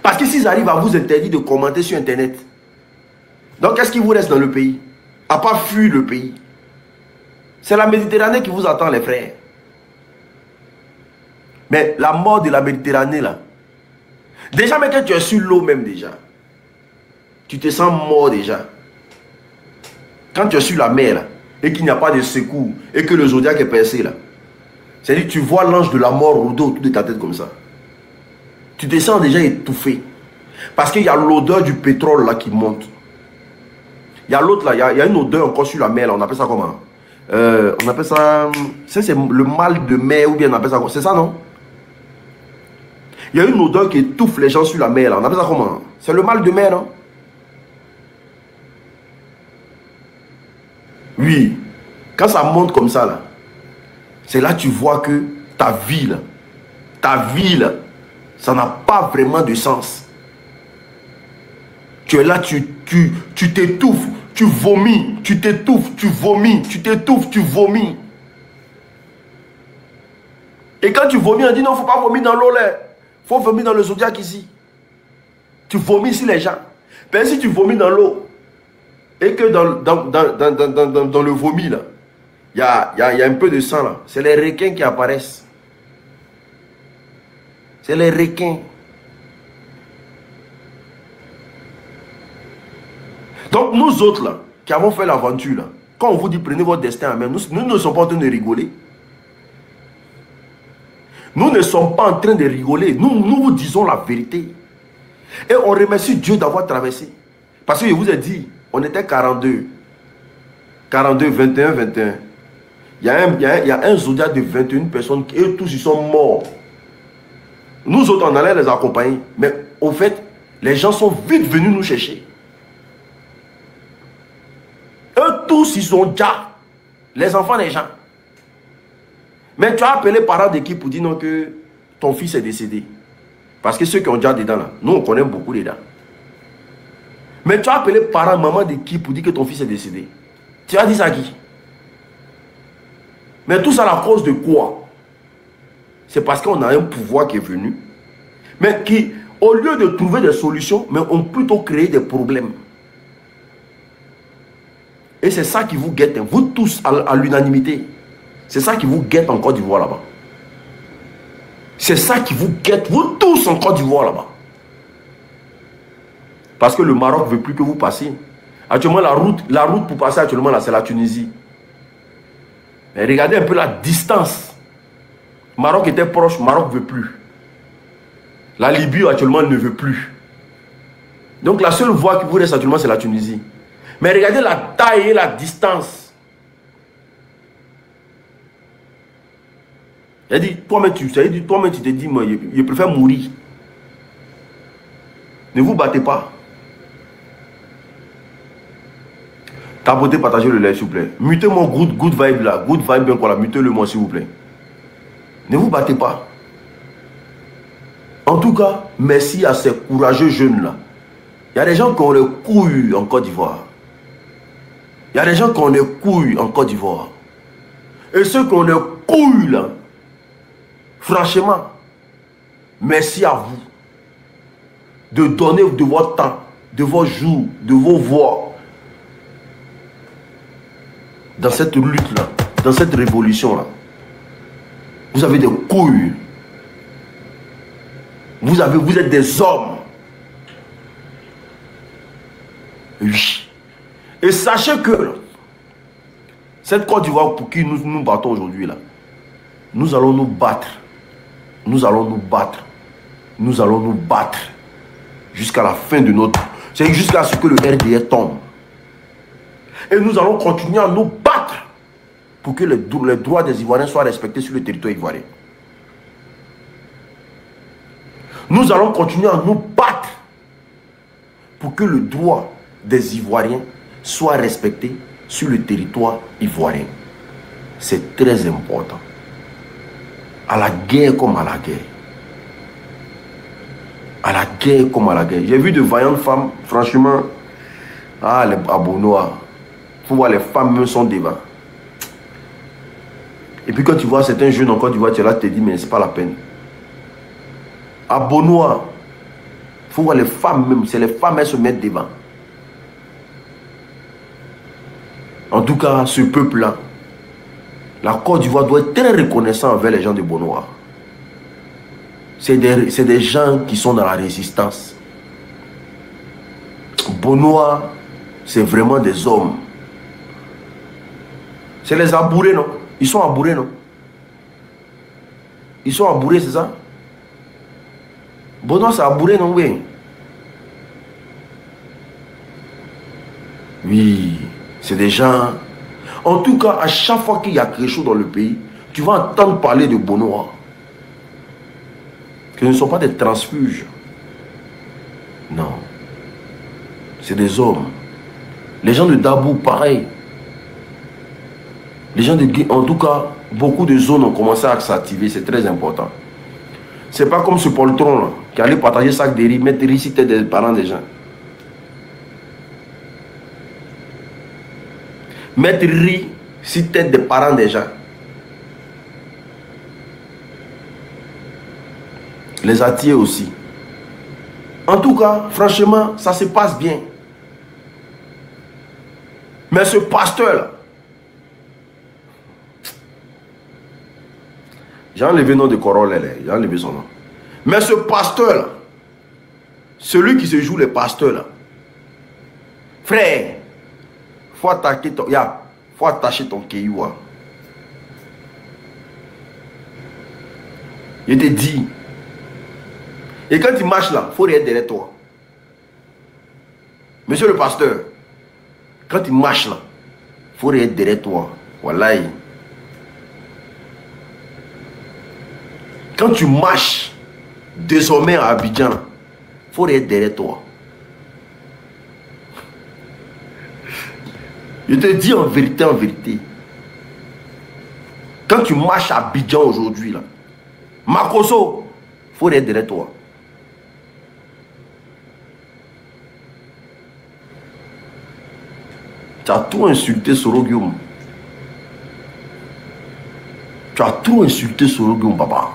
Parce que s'ils arrivent à vous interdire de commenter sur Internet, donc qu'est-ce qui vous reste dans le pays? À part fuir le pays. C'est la Méditerranée qui vous attend, les frères. Mais la mort de la Méditerranée, là, déjà, mais quand tu es sur l'eau même déjà, tu te sens mort déjà. Quand tu es sur la mer, là, et qu'il n'y a pas de secours, et que le zodiaque est percé, là, c'est-à-dire que tu vois l'ange de la mort rôder autour de ta tête comme ça. Tu te sens déjà étouffé. Parce qu'il y a l'odeur du pétrole là qui monte. Il y a l'autre là, il y a une odeur encore sur la mer là, on appelle ça comment? On appelle ça... C'est le mal de mer ou bien on appelle ça comment? C'est ça non? Il y a une odeur qui étouffe les gens sur la mer là, on appelle ça comment? C'est le mal de mer non? Oui. Quand ça monte comme ça là, c'est là que tu vois que ta vie là, ça n'a pas vraiment de sens. Tu es là, tu t'étouffes, tu vomis, tu t'étouffes, tu vomis, tu t'étouffes, tu vomis. Et quand tu vomis, on dit non, il ne faut pas vomir dans l'eau là. Il faut vomir dans le zodiaque ici. Tu vomis ici les gens. Mais si tu vomis dans l'eau, et que dans le vomi là, il y a un peu de sang là, c'est les requins qui apparaissent. C'est les requins. Donc nous autres là, qui avons fait l'aventure là, quand on vous dit prenez votre destin en main, nous ne sommes pas en train de rigoler. Nous ne sommes pas en train de rigoler. Nous vous disons la vérité. Et on remercie Dieu d'avoir traversé. Parce que je vous ai dit, on était 42. 42, 21, 21. Il y a un zodiaque de 21 personnes et tous ils sont morts. Nous autres, on allait les accompagner. Mais au fait, les gens sont vite venus nous chercher. Eux tous, ils sont déjà les enfants des gens. Mais tu as appelé les parents d'équipe pour dire non que ton fils est décédé. Parce que ceux qui ont déjà dedans là, nous on connaît beaucoup dedans. Mais tu as appelé parents, maman d'équipe pour dire que ton fils est décédé. Tu as dit ça à qui? Mais tout ça à la cause de quoi? C'est parce qu'on a un pouvoir qui est venu, mais qui, au lieu de trouver des solutions, mais ont plutôt créé des problèmes. Et c'est ça qui vous guette, vous tous à l'unanimité. C'est ça qui vous guette en Côte d'Ivoire là-bas. C'est ça qui vous guette, vous tous en Côte d'Ivoire là-bas. Parce que le Maroc ne veut plus que vous passiez. Actuellement, la route pour passer actuellement là, c'est la Tunisie. Mais regardez un peu la distance. Maroc était proche, Maroc ne veut plus. La Libye actuellement ne veut plus. Donc la seule voie qui vous reste actuellement, c'est la Tunisie. Mais regardez la taille et la distance. Il a dit, toi-même tu te dis, moi, je préfère mourir. Ne vous battez pas. Tapotez, partagez le live, s'il vous plaît. Mutez mon good vibe là. Good vibe, bien quoi là. Mutez-le moi, s'il vous plaît. Ne vous battez pas. En tout cas, merci à ces courageux jeunes là. Il y a des gens qui ont les couilles en Côte d'Ivoire. Il y a des gens qui ont les couilles en Côte d'Ivoire. Et ceux qui ont les couilles là, franchement, merci à vous de donner de votre temps, de vos jours, de vos voix dans cette lutte là, dans cette révolution là. Vous avez des couilles. Vous êtes des hommes. Oui. Et sachez que cette Côte d'Ivoire pour qui nous battons aujourd'hui là, nous allons nous battre. Nous allons nous battre. Nous allons nous battre jusqu'à la fin de notre... C'est jusqu'à ce que le RDR tombe. Et nous allons continuer à nous battre pour que les droits des Ivoiriens soient respectés sur le territoire ivoirien. Nous allons continuer à nous battre pour que le droit des Ivoiriens soit respecté sur le territoire ivoirien. C'est très important. À la guerre comme à la guerre. À la guerre comme à la guerre. J'ai vu de vaillantes femmes, franchement, les abonois. Il faut voir, les femmes même sont devant. Et puis quand tu vois certains jeunes encore, tu vois, tu es là, tu te dis, mais c'est pas la peine. Abonois. Il faut voir les femmes même, c'est les femmes, elles se mettent devant. En tout cas, ce peuple-là, la Côte d'Ivoire doit être très reconnaissant envers les gens de Bonoa. C'est des gens qui sont dans la résistance. Bonoa, c'est vraiment des hommes. C'est les abourés, non? Ils sont abourés, non? Ils sont abourés, c'est ça? Bonoa, c'est abouré, non? Oui. Oui, c'est des gens... En tout cas, à chaque fois qu'il y a quelque chose dans le pays, tu vas entendre parler de Bonoa. Que ce ne sont pas des transfuges. Non. C'est des hommes. Les gens de Dabou, pareil. Les gens de... En tout cas, beaucoup de zones ont commencé à s'activer. C'est très important. C'est pas comme ce poltron là, qui allait partager sac de riz, mettre riz si t'es des parents des gens. Mettre riz si t'es des parents des gens. Les attirer aussi. En tout cas, franchement, ça se passe bien. Mais ce pasteur-là, j'ai enlevé le nom de Corolle, j'ai enlevé son nom. Mais ce pasteur-là, celui qui se joue les pasteurs là, frère, faut attaquer ton, faut attacher ton kéioua. Je te dis. Et quand tu marches là, il faut être derrière toi. Monsieur le pasteur, quand tu marches là, il faut être derrière toi. Wallahi. Quand tu marches désormais à Abidjan, il faut être derrière toi. Je te dis en vérité, en vérité. Quand tu marches à Abidjan aujourd'hui, là, Makoso, il faut être derrière toi. Tu as trop insulté Sorogium. Tu as trop insulté Sorogium, papa.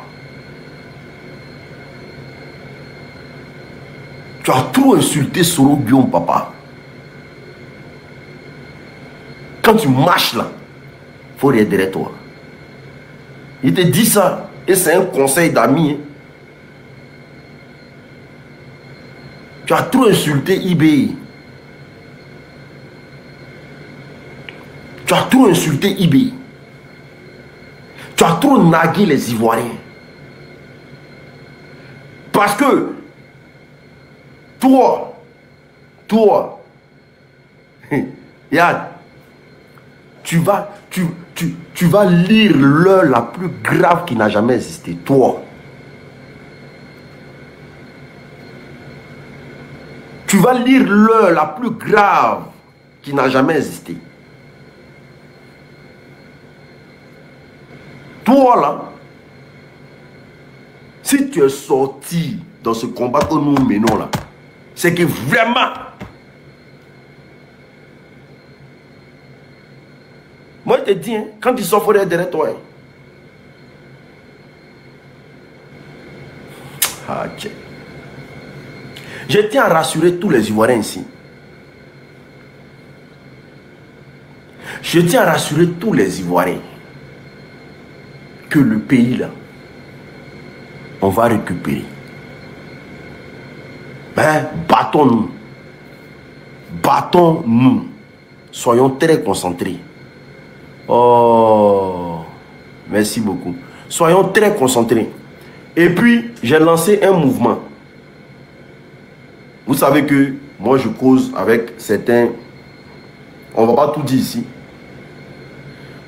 Tu as trop insulté Sorogium, papa. Quand tu marches là, il faut être derrière toi. Il te dit ça, et c'est un conseil d'amis. Hein. Tu as trop insulté eBay. Tu as trop insulté eBay. Tu as trop nagué les Ivoiriens. Parce que toi, regarde, tu vas lire l'heure la plus grave qui n'a jamais existé. Toi. Tu vas lire l'heure la plus grave qui n'a jamais existé. Toi là, si tu es sorti dans ce combat que nous menons là, c'est que vraiment, moi je te dis, hein, quand ils sont derrière toi, hein, ok. Je tiens à rassurer tous les Ivoiriens ici. Je tiens à rassurer tous les Ivoiriens que le pays là, on va récupérer. Mais battons-nous. Battons-nous. Soyons très concentrés. Oh, merci beaucoup. Soyons très concentrés. Et puis, j'ai lancé un mouvement. Vous savez que moi, je cause avec certains... On ne va pas tout dire ici.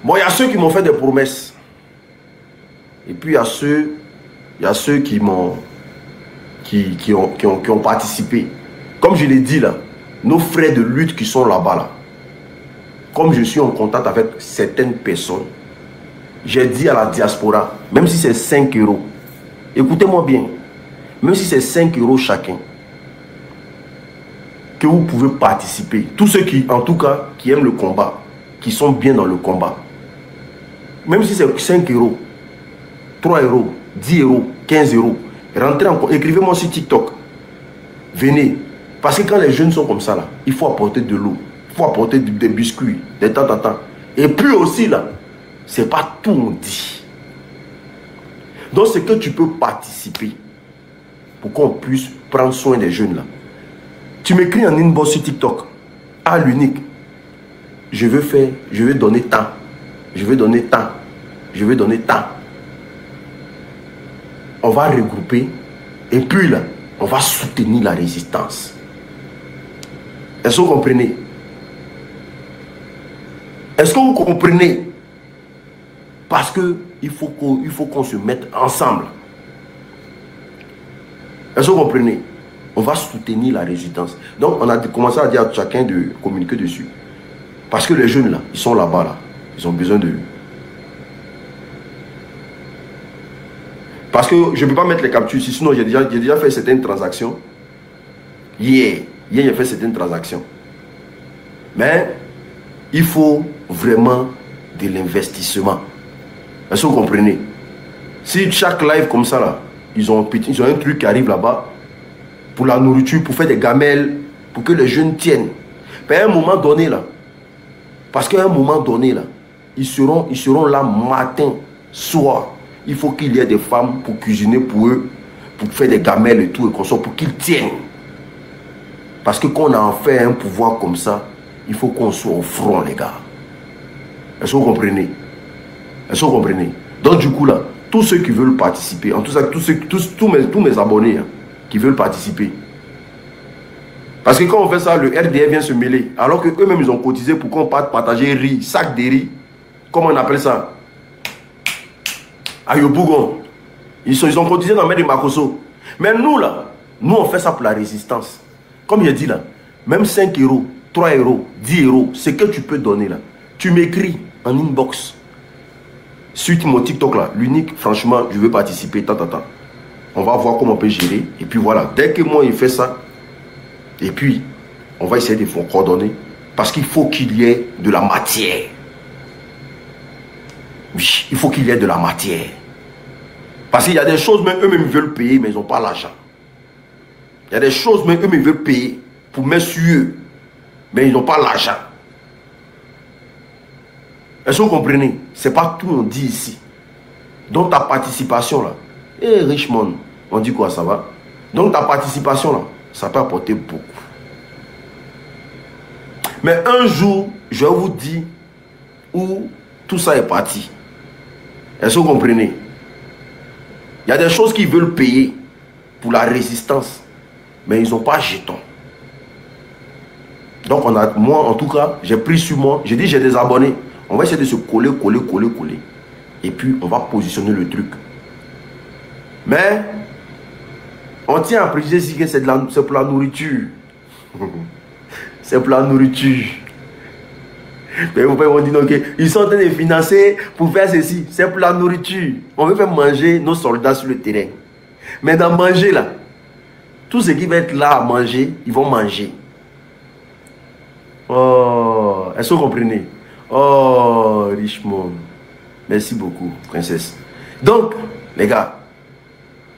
Bon, il y a ceux qui m'ont fait des promesses. Et puis, il y a ceux qui m'ont... Qui ont participé. Comme je l'ai dit là, nos frères de lutte qui sont là-bas là. Comme je suis en contact avec certaines personnes, j'ai dit à la diaspora, même si c'est 5 euros, écoutez-moi bien, même si c'est 5 euros chacun, que vous pouvez participer. Tous ceux qui, en tout cas, qui aiment le combat, qui sont bien dans le combat. Même si c'est 5 euros, 3 euros, 10 euros, 15 euros, rentrez encore, écrivez-moi sur TikTok. Venez. Parce que quand les jeunes sont comme ça, là, il faut apporter de l'eau. Il faut apporter des biscuits, des temps. Et puis aussi, là, c'est pas tout on dit. Donc, c'est que tu peux participer pour qu'on puisse prendre soin des jeunes, là. Tu m'écris en inbox sur TikTok. À l'unique. Je vais donner tant. Je vais donner tant. Je vais donner tant. On va regrouper. Et puis là, on va soutenir la résistance. Est-ce que vous comprenez? Est-ce que vous comprenez? Parce qu'il faut qu'on se mette ensemble. Est-ce que vous comprenez? On va soutenir la résistance. Donc, on a commencé à dire à chacun de communiquer dessus. Parce que les jeunes, là, ils sont là-bas, là. Ils ont besoin de... Parce que je ne peux pas mettre les captures ici, sinon j'ai déjà fait certaines transactions. Hier, j'ai fait certaines transactions. Mais, il faut vraiment de l'investissement. Est-ce que vous comprenez? Si chaque live comme ça, là, ils ont un truc qui arrive là-bas, pour la nourriture, pour faire des gamelles, pour que les jeunes tiennent. Mais à un moment donné, là, parce qu'à un moment donné, là, ils seront là matin, soir. Il faut qu'il y ait des femmes pour cuisiner pour eux, pour faire des gamelles et tout, et qu'on soit pour qu'ils tiennent. Parce que quand on a en fait un pouvoir comme ça, il faut qu'on soit au front, les gars. Est-ce que vous comprenez? Est-ce que vous comprenez? Donc du coup, là, tous ceux qui veulent participer, en tout cas, tous mes abonnés, hein, qui veulent participer. Parce que quand on fait ça, le RDR vient se mêler. Alors que eux-mêmes, ils ont cotisé pour qu'on partager riz, sac de riz. Comment on appelle ça? Ayobougon. Ils ont cotisé dans le maire de Makoso. Mais nous, là, nous, on fait ça pour la résistance. Comme il a dit là, même 5 euros, 3 euros, 10 euros, c'est que tu peux donner là. Tu m'écris en inbox. Suite mon TikTok là, l'unique, franchement, je veux participer, On va voir comment on peut gérer. Et puis voilà, dès que moi il fait ça, et puis on va essayer de faire coordonner. Parce qu'il faut qu'il y ait de la matière. Oui, il faut qu'il y ait de la matière. Parce qu'il y a des choses, même eux-mêmes veulent payer, mais ils n'ont pas l'argent. Il y a des choses, même eux-mêmes veulent payer pour mettre sur eux, mais ils n'ont pas l'argent. Est-ce que vous comprenez? Ce n'est pas tout on dit ici. Donc ta participation là, et Richmond, on dit quoi, ça va? Donc ta participation là, ça peut apporter beaucoup. Mais un jour, je vais vous dire où tout ça est parti. Est-ce que vous comprenez? Il y a des choses qu'ils veulent payer pour la résistance, mais ils n'ont pas jeton. Donc moi en tout cas, j'ai pris sur moi, j'ai dit j'ai des abonnés. On va essayer de se coller. Et puis on va positionner le truc. Mais on tient à préciser que c'est pour la nourriture. C'est pour la nourriture. Mais vos pères vont dire ok, ils sont en train de financer pour faire ceci. C'est pour la nourriture. On veut faire manger nos soldats sur le terrain. Mais dans manger là, tout ce qui va être là à manger, ils vont manger. Oh, est-ce que vous comprenez? Oh, Richmond. Merci beaucoup, princesse. Donc, les gars,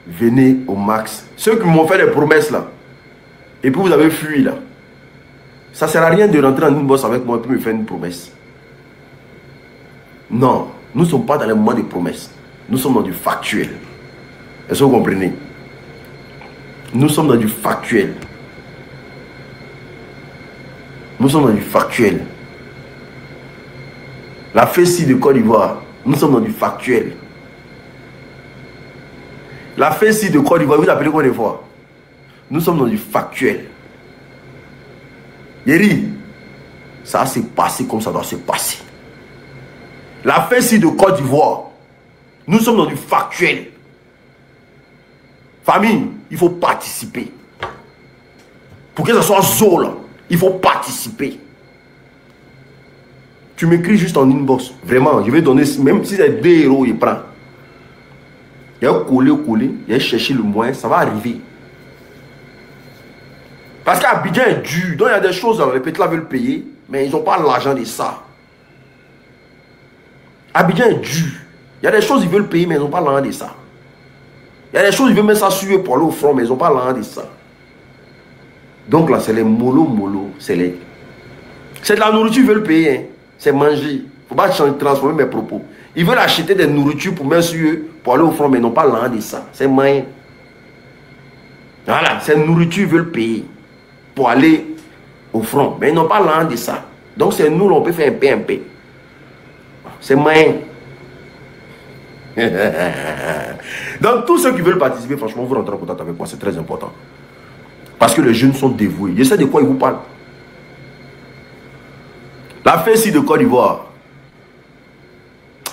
venez au max. Ceux qui m'ont fait des promesses là, et puis vous avez fui là, ça ne sert à rien de rentrer en inbox avec moi et puis me faire une promesse. Non, nous ne sommes pas dans le moment des promesses. Nous sommes dans du factuel. Est-ce que vous comprenez? Nous sommes dans du factuel. Nous sommes dans du factuel. La FECI de Côte d'Ivoire, nous sommes dans du factuel. La FECI de Côte d'Ivoire, vous appelez quoi des fois? Nous sommes dans du factuel. Yeri, ça s'est passé comme ça doit se passer. La FECI de Côte d'Ivoire, nous sommes dans du factuel. Famille, il faut participer. Pour que ce soit Zola, il faut participer. Tu m'écris juste en inbox. Vraiment, je vais donner, même si c'est 2 euros, il prend. Il a collé, il a cherché le moyen, ça va arriver. Parce qu'Abidjan est dur. Donc il y a des choses, les petits là veulent payer, mais ils n'ont pas l'argent de ça. Abidjan est dur. Il y a des choses, ils veulent payer, mais ils n'ont pas l'argent de ça. Il y a des choses, ils veulent mettre ça sur eux pour aller au front, mais ils n'ont pas l'argent de ça. Donc là, c'est les mollo. C'est de la nourriture, ils veulent payer. Hein. C'est manger. Il ne faut pas transformer mes propos. Ils veulent acheter des nourritures pour mettre sur eux, pour aller au front, mais ils n'ont pas l'argent de ça. C'est moyen. Voilà, c'est nourriture, ils veulent payer pour aller au front, mais ils n'ont pas l'argent de ça. Donc c'est nous, on peut faire un peu. C'est moyen. Donc tous ceux qui veulent participer, franchement, vous rentrez en contact avec moi, c'est très important. Parce que les jeunes sont dévoués. Je sais de quoi ils vous parlent. La FECI de Côte d'Ivoire.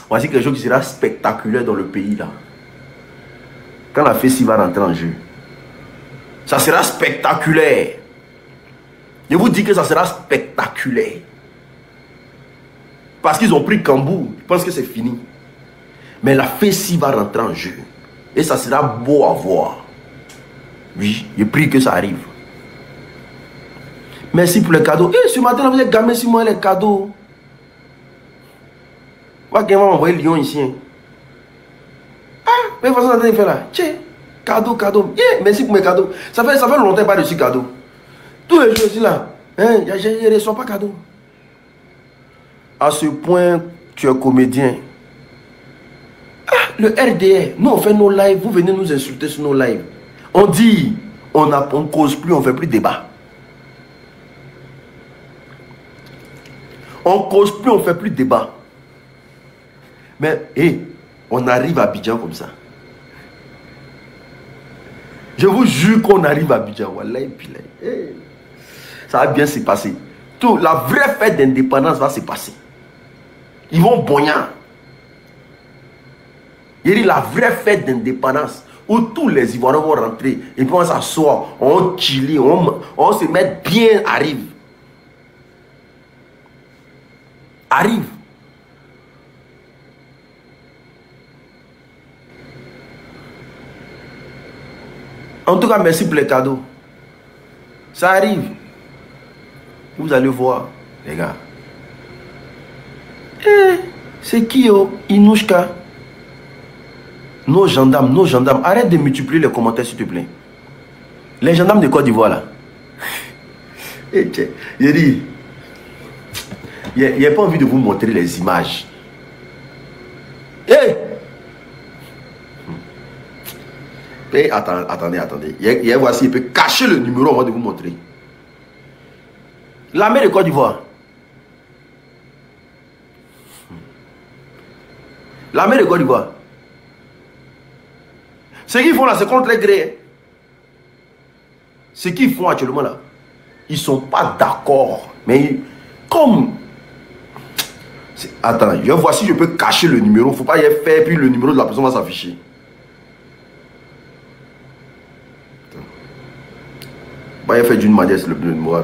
Voici quelque chose qui sera spectaculaire dans le pays là. Quand la FECI va rentrer en jeu. Ça sera spectaculaire. Je vous dis que ça sera spectaculaire. Parce qu'ils ont pris Kambou. Ils pensent que c'est fini. Mais la FECI va rentrer en jeu. Et ça sera beau à voir. Oui, je prie que ça arrive. Merci pour les cadeaux. Et ce matin, vous êtes gamé sur moi les cadeaux. Quelqu'un va m'envoyer Lyon ici. Hein. Ah, mais façon de faire là. Tiens, cadeau. Yeah, merci pour mes cadeaux. Ça fait longtemps que je n'ai pas reçu cadeau. Tous les jours ici là, hein, je ne reçois pas cadeau. À ce point, tu es comédien. Ah, le RDR, nous on fait nos lives, vous venez nous insulter sur nos lives. On dit, on ne cause plus, on ne fait plus débat. On ne cause plus, on ne fait plus débat. Mais, on arrive à Abidjan comme ça. Je vous jure qu'on arrive à Abidjan. Ça va bien se passer. La vraie fête d'indépendance va se passer. Ils vont bognard. Il dit la vraie fête d'indépendance où tous les Ivoiriens vont rentrer et puis on s'assoit, on chiller, on se met bien, arrive. En tout cas, merci pour les cadeaux. Ça arrive. Vous allez voir, les gars. C'est qui, Inouchka? Nos gendarmes. Arrête de multiplier les commentaires, s'il te plaît. Les gendarmes de Côte d'Ivoire, là. J'ai dit, il n'y a pas envie de vous montrer les images. Attendez. Voici, il peut cacher le numéro avant de vous montrer. L'armée de Côte d'Ivoire. L'armée de Côte d'Ivoire. Ce qu'ils font là, c'est contre les gré. Ce qu'ils font actuellement là, ils ne sont pas d'accord. Mais comme... Attends, je vois si je peux cacher le numéro. Il ne faut pas y faire, puis le numéro de la personne va s'afficher. Il va y faire d'une manière, le numéro.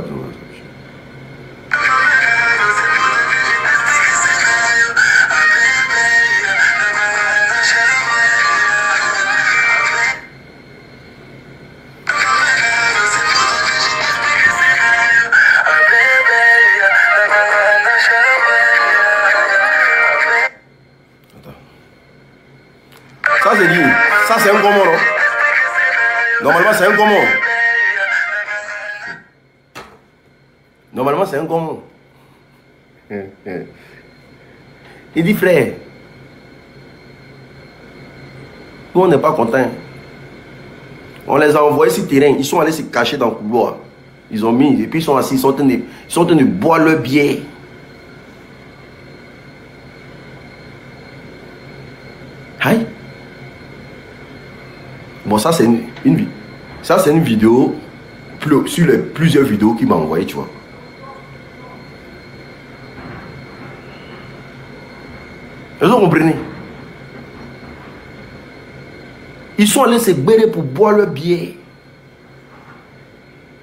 Ça, c'est un Gomo, non? Normalement, c'est un Gomo. Normalement, c'est un Gomo. Il dit, frère, nous, on n'est pas contents. On les a envoyés sur le terrain. Ils sont allés se cacher dans le couloir. Ils ont mis, et puis ils sont assis, ils sont en train de boire leur bière. Aïe. Bon, ça, c'est une vidéo sur les plusieurs vidéos qu'il m'a envoyé, tu vois. Vous comprenez? Ils sont allés se bérer pour boire leur bière.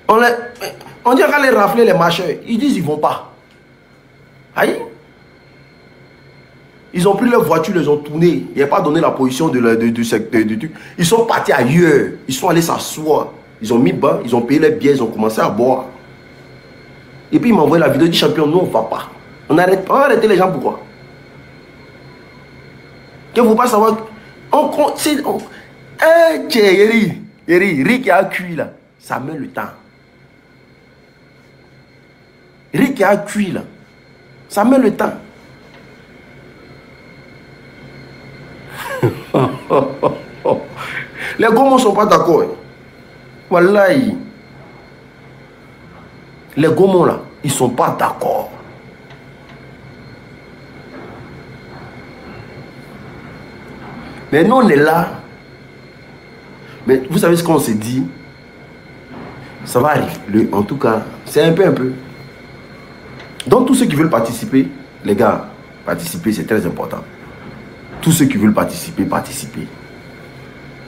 On dit qu'à les rafler les marcheurs. Ils disent qu'ils ne vont pas. Aïe. Ils ont pris leur voiture, ils ont tourné. Ils n'ont pas donné la position du secteur du truc. Ils sont partis ailleurs. Ils sont allés s'asseoir. Ils ont mis bas, ils ont payé les billets, ils ont commencé à boire. Et puis ils m'ont envoyé la vidéo, ils disent champion, nous on ne va pas. On arrête les gens, pourquoi? Que vous ne pouvez pas savoir. Riz qui a cuit là, ça met le temps. Riz qui a cuit là, ça met le temps. Les Gomos ne sont pas d'accord. Wallahi. Les Gomos là, ils ne sont pas d'accord. Mais nous on est là. Mais vous savez ce qu'on s'est dit? Ça va arriver. En tout cas, c'est un peu. Donc tous ceux qui veulent participer, les gars, participer c'est très important. Tous ceux qui veulent participer, participer.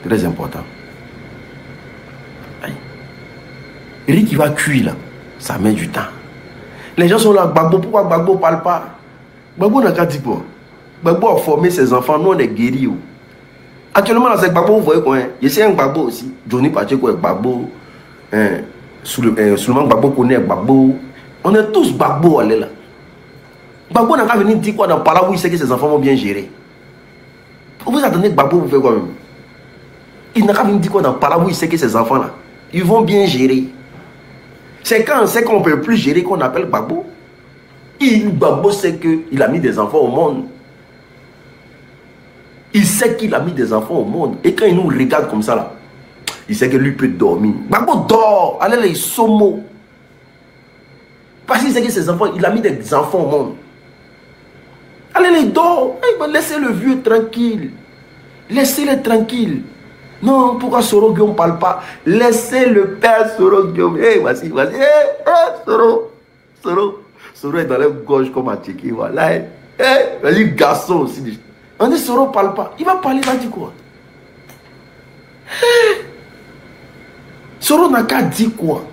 Très important. Riz qui va cuire là, ça met du temps. Les gens sont là, Gbagbo, pourquoi Gbagbo ne parle pas? Gbagbo n'a qu'à dire quoi? Gbagbo a formé ses enfants, nous on est guéris. Actuellement, dans ce Gbagbo, vous voyez quoi? Je sais un Gbagbo aussi. Johnny Pacheco est Gbagbo. Souleymane Gbagbo connaît Gbagbo. On est tous Gbagbo, allez là. Gbagbo n'a qu'à venir dire quoi dans le parla où il sait que ses enfants vont bien gérer. Vous attendez que Gbagbo vous fait quoi même? Il n'a qu'à venir dire quoi dans le parla où il sait que ses enfants là, ils vont bien gérer. C'est quand on sait qu'on ne peut plus gérer qu'on appelle Gbagbo. Gbagbo sait qu'il a mis des enfants au monde. Il sait qu'il a mis des enfants au monde. Et quand il nous regarde comme ça là, il sait que lui peut dormir. Gbagbo dort. Allez les somos. Parce qu'il sait que ses enfants, il a mis des enfants au monde. Allez les dort. Laissez le vieux tranquille. Laissez-les tranquille. Non, pourquoi Soro Guillaume ne parle pas? Laissez le père Soro Guillaume. Voici. Soro est dans la gauche comme à Tchéki. Voilà. Vas-y, garçon aussi. On dit Soro ne parle pas. Il va parler, il va dire quoi? Soro n'a qu'à dire quoi?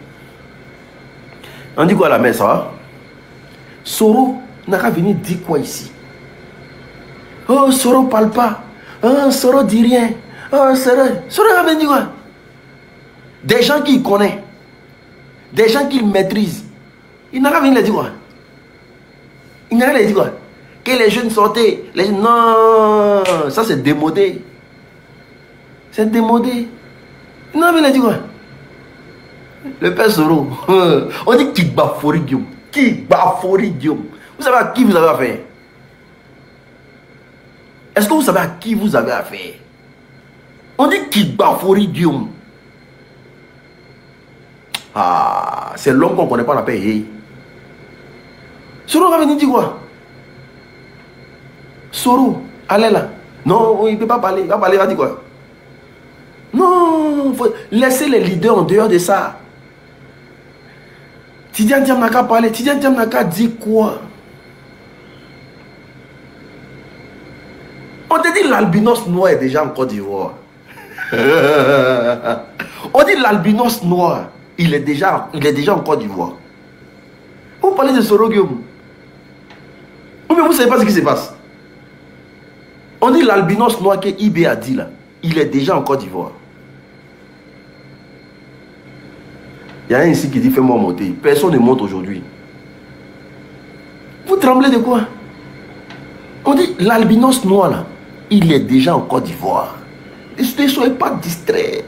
On dit quoi à la messe, ça va? Soro n'a qu'à venir dire quoi ici? Oh, Soro ne parle pas. Oh, Soro ne dit rien. Oh, Soro n'a venir dire quoi? Des gens qui connaissent, des gens qui maîtrisent. Il n'a qu'à venir les dire quoi? Il n'a qu'à les dire quoi? Que les jeunes sortaient. Les jeunes, non, ça c'est démodé. C'est démodé. Il n'a qu'à venir les dire quoi? Le père Soro. On dit Kigbafori Guillaume. Kigbafori Guillaume. Vous savez à qui vous avez affaire? Est-ce que vous savez à qui vous avez affaire? On dit Kigbafori Guillaume. Ah, c'est l'homme qu'on ne connaît pas la paix. Soro va venir dire quoi? Soro, allez là. Non, il ne peut pas parler. Il va parler, il va dire quoi? Non, laissez les leaders en dehors de ça. Tidiane Thiam n'a qu'à parler. Tidiane Thiam n'a qu'à dire quoi? On te dit l'albinos noir est déjà en Côte d'Ivoire. On dit l'albinos noir, il est déjà en Côte d'Ivoire. Vous parlez de Soro Guillaume. Ou bien vous ne savez pas ce qui se passe. On dit l'albinos noir que IB a dit là, il est déjà en Côte d'Ivoire. Il y a un ici qui dit fais-moi monter. Personne ne monte aujourd'hui. Vous tremblez de quoi? On dit l'albinos noir là, il est déjà en Côte d'Ivoire. Ne soyez pas distraits.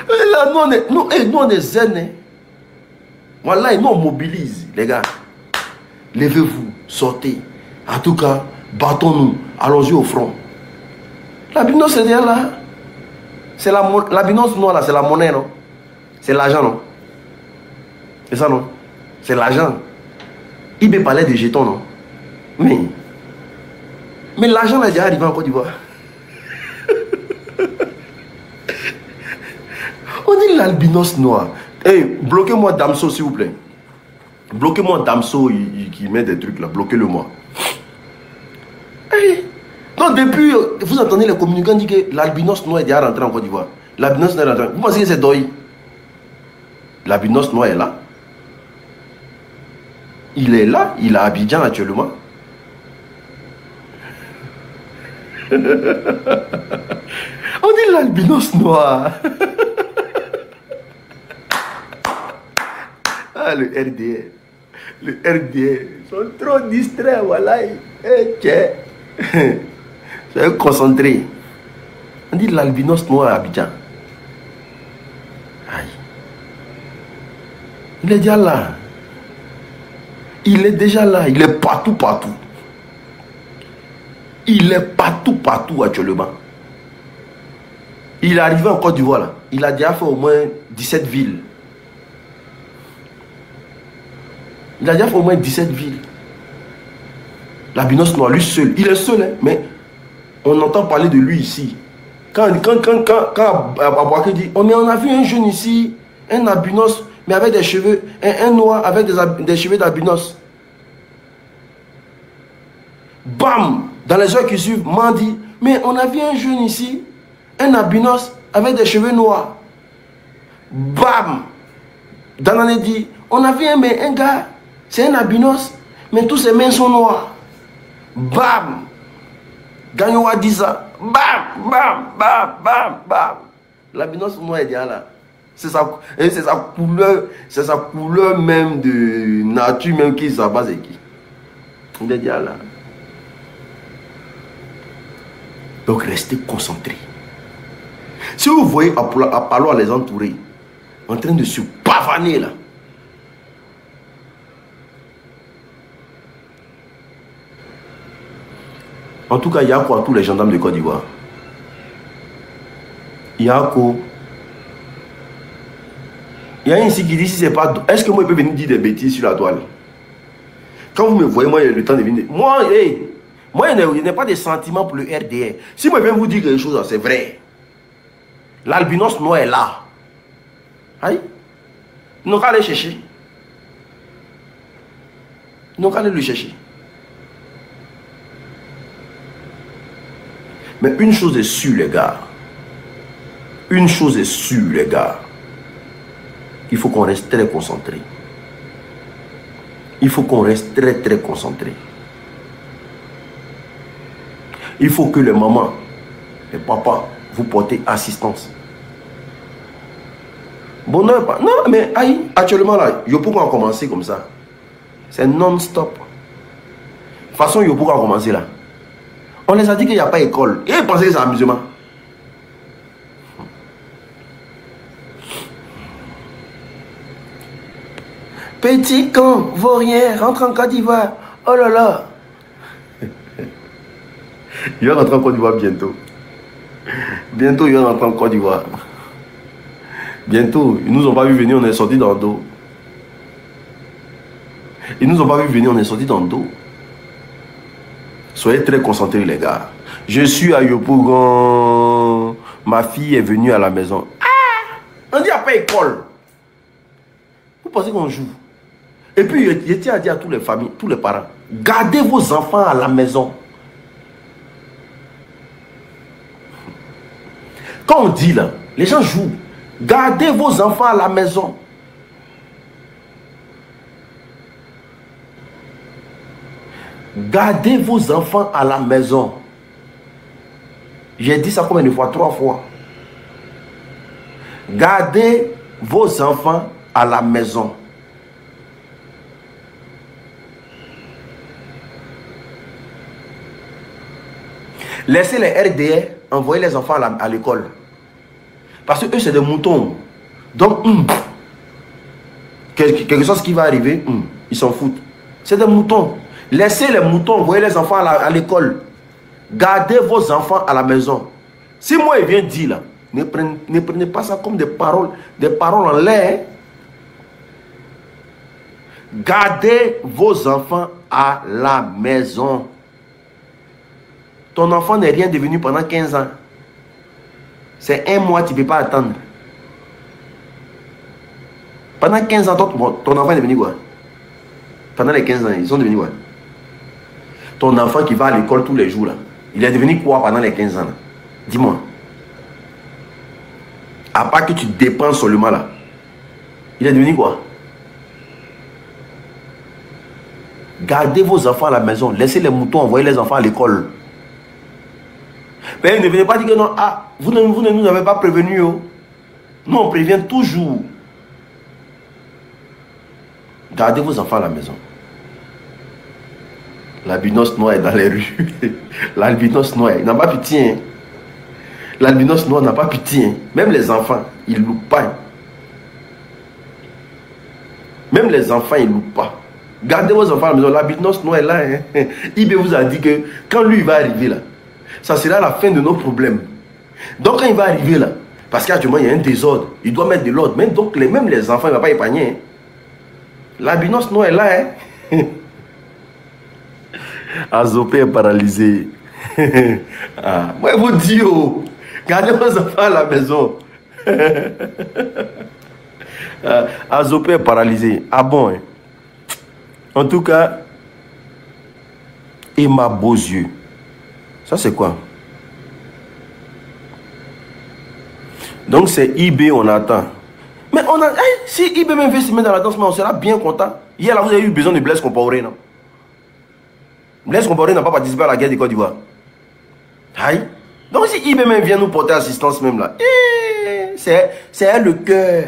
Là, nous, on est zen. Hein. Voilà, nous, on mobilise, les gars. Levez-vous, sortez. En tout cas, battons-nous. Allons-y au front. La binance, c'est là. C'est la binance noire, là, c'est la monnaie, non? C'est l'argent, non? C'est ça, non? C'est l'argent. Il parlait de jetons, non? Mais l'argent est déjà arrivé en Côte d'Ivoire. On dit l'albinos noir. Hey, bloquez-moi Damso, s'il vous plaît. Bloquez-moi Damso qui met des trucs là. Bloquez-le moi. Hey. Donc depuis, vous entendez les communicants dire que l'albinos noir est déjà rentré en Côte d'Ivoire. L'albinos noir est rentré. Vous pensez que c'est Doy? L'albinos noir est là. Il est là. Il est à Abidjan actuellement. On dit l'albinos noir. Ah, le RDR. Le RDR. Ils sont trop distraits, voilà. Soyez concentrés. On dit l'albinos noir à Abidjan. Aïe. Il est déjà là. Il est déjà là. Il est partout, partout. Il est partout, partout actuellement. Il est arrivé en Côte d'Ivoire là. Il a déjà fait au moins 17 villes. Il a déjà fait au moins 17 villes. L'albinos noir, lui seul. Il est seul, hein, mais on entend parler de lui ici. Quand Abouaké dit, on a vu un jeune ici, un albinos, mais avec des cheveux, un noir avec des cheveux d'albinos. Bam! Dans les heures qui suivent, m'en dit, mais on a vu un jeune ici, un albinos avec des cheveux noirs. Bam! Dans l'année dit, on a vu un gars, c'est un albinos, mais tous ses mains sont noires. Bam! Gagnoua dit ça. Bam! Bam! Bam! Bam! Bam! L'albinos noir est déjà là. C'est sa couleur même de nature même qui s'abat c'est qui. Il est déjà là. Donc restez concentrés. Si vous voyez Apollo à les entourer, en train de se pavaner là. En tout cas, il y a quoi tous les gendarmes de Côte d'Ivoire? Il y a quoi? Il y a un ici qui dit si c'est pas. Est-ce que moi je peux venir dire des bêtises sur la toile? Quand vous me voyez, moi, il y a le temps de venir. Moi, hey, moi, il n'y a pas de sentiments pour le RDR. Si moi, je viens vous dire quelque chose, c'est vrai. L'albinos noir est là. Aïe. Ils n'ont qu'à aller chercher. Ils n'ont qu'à aller le chercher. Mais une chose est sûre, les gars. Une chose est sûre, les gars. Il faut qu'on reste très concentré. Il faut qu'on reste très, très concentré. Il faut que les mamans, les papas, vous portez assistance. Bon, non, mais aïe, actuellement là, Yopo a commencé comme ça. C'est non-stop. De toute façon, Yopo a commencé là. On les a dit qu'il n'y a pas d'école. Et ils pensaient que c'est amusement. Petit camp, vaurien, rentre en Côte d'Ivoire. Oh là là. Il va rentrer en Côte d'Ivoire bientôt. Bientôt, il va rentrer en Côte d'Ivoire. Bientôt, ils nous ont pas vu venir, on est sorti dans le dos. Ils nous ont pas vu venir, on est sorti dans le dos. Soyez très concentrés, les gars. Je suis à Yopougon. Ma fille est venue à la maison. Ah! On dit qu'il n'y a pas école. Vous pensez qu'on joue? Et puis, je tiens à dire à toutes les familles, tous les parents, gardez vos enfants à la maison. Quand on dit là, les gens jouent. Gardez vos enfants à la maison. Gardez vos enfants à la maison. J'ai dit ça combien de fois? 3 fois. Gardez vos enfants à la maison. Laissez les RDA envoyer les enfants à l'école. Parce que eux, c'est des moutons. Donc, quelque chose qui va arriver, ils s'en foutent. C'est des moutons. Laissez les moutons envoyer les enfants à l'école. Gardez vos enfants à la maison. Si moi, il vient dire là, ne prenez pas ça comme des paroles en l'air. Gardez vos enfants à la maison. Ton enfant n'est rien devenu pendant 15 ans. C'est un mois, tu ne peux pas attendre. Pendant 15 ans, ton enfant est devenu quoi? Pendant les 15 ans, ils sont devenus quoi? Ton enfant qui va à l'école tous les jours, là, il est devenu quoi pendant les 15 ans? Dis-moi. À part que tu dépenses seulement là. Il est devenu quoi? Gardez vos enfants à la maison. Laissez les moutons envoyer les enfants à l'école. Mais ne venez pas dire que non, vous ne nous avez pas prévenu. Oh. Nous, on prévient toujours. Gardez vos enfants à la maison. L'albinos noir est dans les rues. L'albinos noir, il n'a pas pitié. Hein. L'albinos noir n'a pas pitié. Hein. Même les enfants, ils ne louent pas. Même les enfants, ils ne louent pas. Gardez vos enfants à la maison. L'albinos noir est là. Hein. Ibe vous a dit que quand lui il va arriver là, ça sera la fin de nos problèmes. Donc quand il va arriver là, parce qu'actuellement il y a un désordre, il doit mettre de l'ordre. Même donc même les enfants, il ne va pas épargner. Hein. L'albinos noir est là. Hein. Azopé est paralysé. Moi, je vous dis, oh, gardez vos enfants à la maison. Azopé est paralysé. Ah bon, hein? En tout cas, Emma Beauzieux. Ça, c'est quoi? Donc, c'est IB, on attend. Mais on a. Si IB même veut se mettre dans la danse, mais on sera bien content. Hier, là, vous avez eu besoin de Blaise Compaoré, non? Blaise Compaoré n'a pas participé à la guerre de Côte d'Ivoire. Aïe. Donc si IB même vient nous porter assistance même là, c'est elle le cœur.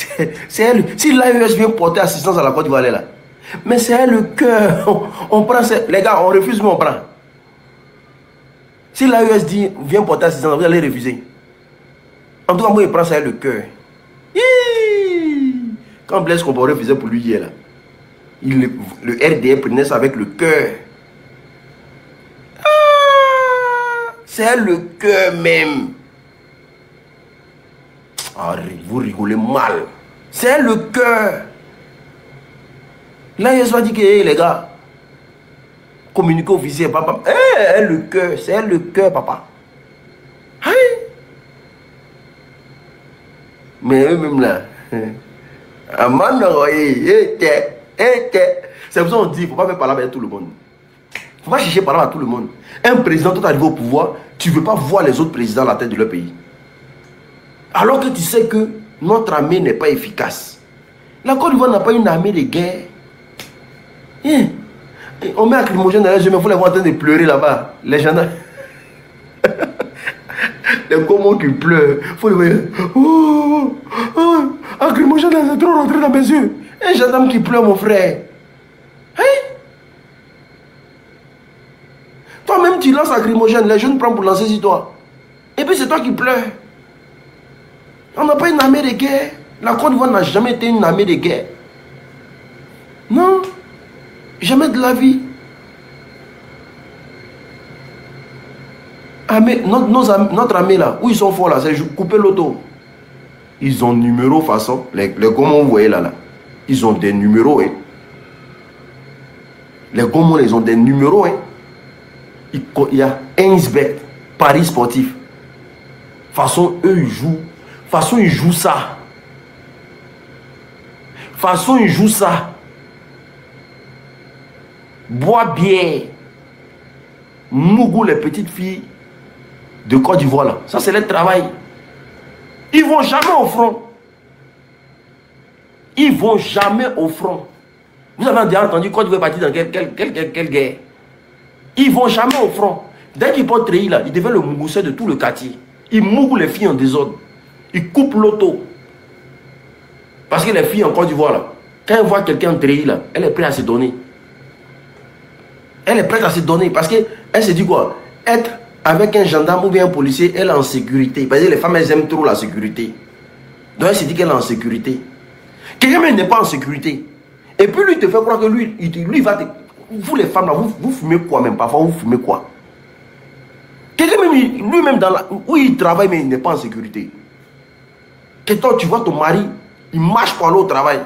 C'est elle. Si l'AES vient porter assistance à la Côte d'Ivoire là, mais c'est elle le cœur. On prend les gars, on refuse mais on prend. Si l'AES dit viens porter assistance, vous allez refuser. En tout cas moi il prend ça le cœur. Quand Blaise Compaoré faisait pour lui hier là, le RDA prenait ça avec le cœur. C'est le cœur même. Vous rigolez mal. C'est le cœur. Là, il se dit que les gars, communiquez officiel, papa. Le cœur, c'est le cœur, papa. Hein? Mais eux-mêmes là, c'est pour ça qu'on dit, il ne faut pas faire parler avec tout le monde. Il ne faut pas chercher parler à tout le monde. Un président, quand tu arrives au pouvoir, tu ne veux pas voir les autres présidents à la tête de leur pays. Alors que tu sais que notre armée n'est pas efficace. La Côte d'Ivoire n'a pas une armée de guerre. On met un lacrymogène dans les yeux, mais il faut les voir en train de pleurer là-bas. Les gendarmes. Les gomos qui pleurent. Il faut les voir. Un lacrymogène, c'est trop rentré dans mes yeux. Un gendarme qui pleure, mon frère. Toi-même, tu lances lacrymogène, les jeunes prennent pour lancer sur toi. Et puis c'est toi qui pleures. On n'a pas une armée de guerre. La Côte d'Ivoire n'a jamais été une armée de guerre. Non. Jamais de la vie. Notre armée là, où ils sont forts là, c'est couper l'auto. Ils ont numéro façon. Les Gomons, vous voyez là. Ils ont des numéros. Hein. Les Gomons, ils ont des numéros. Hein. Il y a Ainsbet, Paris sportif. Façon, eux, ils jouent. Façon, ils jouent ça. Façon, ils jouent ça. Bois bière. Mougou, les petites filles de Côte d'Ivoire là. Ça, c'est leur travail. Ils vont jamais au front. Ils vont jamais au front. Vous avez déjà entendu Côte d'Ivoire partir dans quelle guerre? Ils vont jamais au front. Dès qu'ils portent treillis là, ils deviennent le mougoussé de tout le quartier. Ils mougou les filles en désordre. Ils coupent l'auto. Parce que les filles en Côte d'Ivoire là, quand elles voient quelqu'un en treillis là, elle est prête à se donner. Elle est prête à se donner parce qu'elle se dit quoi? être avec un gendarme ou bien un policier, elle est en sécurité. Parce que les femmes, elles aiment trop la sécurité. Donc elle se dit qu'elle est en sécurité. Quelqu'un même n'est pas en sécurité. Et puis lui te fait croire que lui va te... Vous les femmes là, vous fumez quoi même? Parfois vous fumez quoi? Quelqu'un même, lui-même dans la... où il travaille mais il n'est pas en sécurité. Que toi tu vois ton mari, il marche pour aller au travail.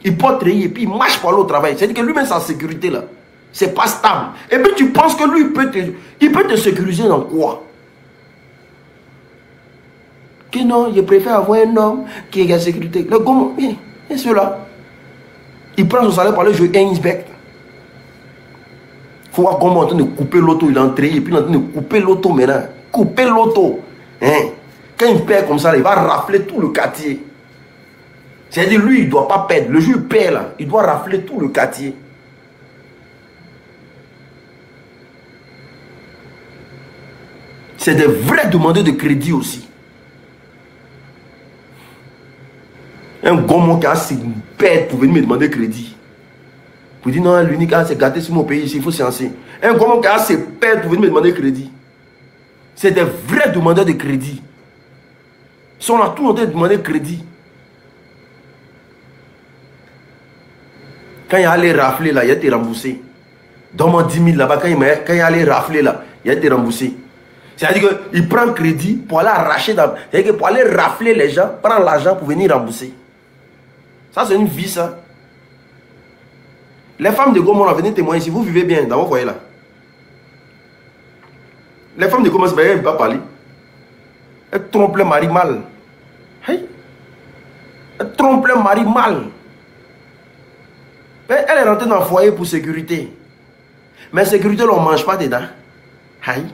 Il porte treillis et puis il marche pour aller au travail. C'est-à-dire que lui-même c'est en sécurité là. C'est pas stable. Et puis tu penses que lui il peut te sécuriser dans quoi? Que non, je préfère avoir un homme qui est en sécurité. Le gomme, et cela. Il prend son salaire pour aller jouer un inspect. Il faut voir comment on est en train de couper l'auto, il est entré et puis il est en train de couper l'auto maintenant. Couper l'auto. Hein? Quand il perd comme ça, il va rafler tout le quartier. C'est-à-dire lui, il ne doit pas perdre. Le jour où il perd là, il doit rafler tout le quartier. C'est des vrais demandeurs de crédit aussi. Un gommon qui a ses pères pour venir me demander crédit. Pour dire non, l'unique c'est gâté sur mon pays ici, il faut sciencer. Un gommon qui a ses pères pour venir me demander crédit. C'est des vrais demandeurs de crédit. Ils sont là tout le temps de demander crédit. Quand il allait rafler là, il a été remboursé. Donne-moi 10 000 là-bas, quand il allait rafler là, il a été remboursé. C'est-à-dire qu'il prend crédit pour aller arracher, c'est-à-dire que pour aller rafler les gens, prendre l'argent pour venir rembourser. Ça, c'est une vie, ça. Les femmes de Gomon, venez témoigner si vous vivez bien dans vos foyers là. Les femmes de Gomon, elles ne peuvent pas parler. Elles trompent le mari mal. Hey. Elles trompent le mari mal. Elle est rentrée dans le foyer pour sécurité. Mais sécurité, on ne mange pas dedans. Aïe.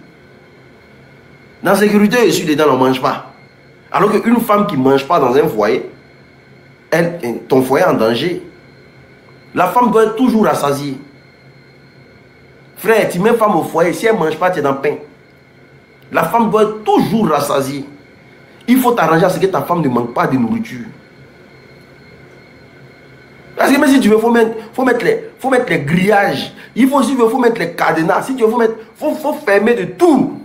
Dans la sécurité, je suis dedans, on ne mange pas. Alors qu'une femme qui ne mange pas dans un foyer, ton foyer est en danger. La femme doit être toujours rassasiée. Frère, tu mets une femme au foyer, si elle ne mange pas, tu es dans le pain. La femme doit être toujours rassasiée. Il faut t'arranger à ce que ta femme ne manque pas de nourriture. Parce que même si tu veux, il faut mettre les grillages. Il faut aussi mettre les cadenas. Si tu veux, faut fermer de tout.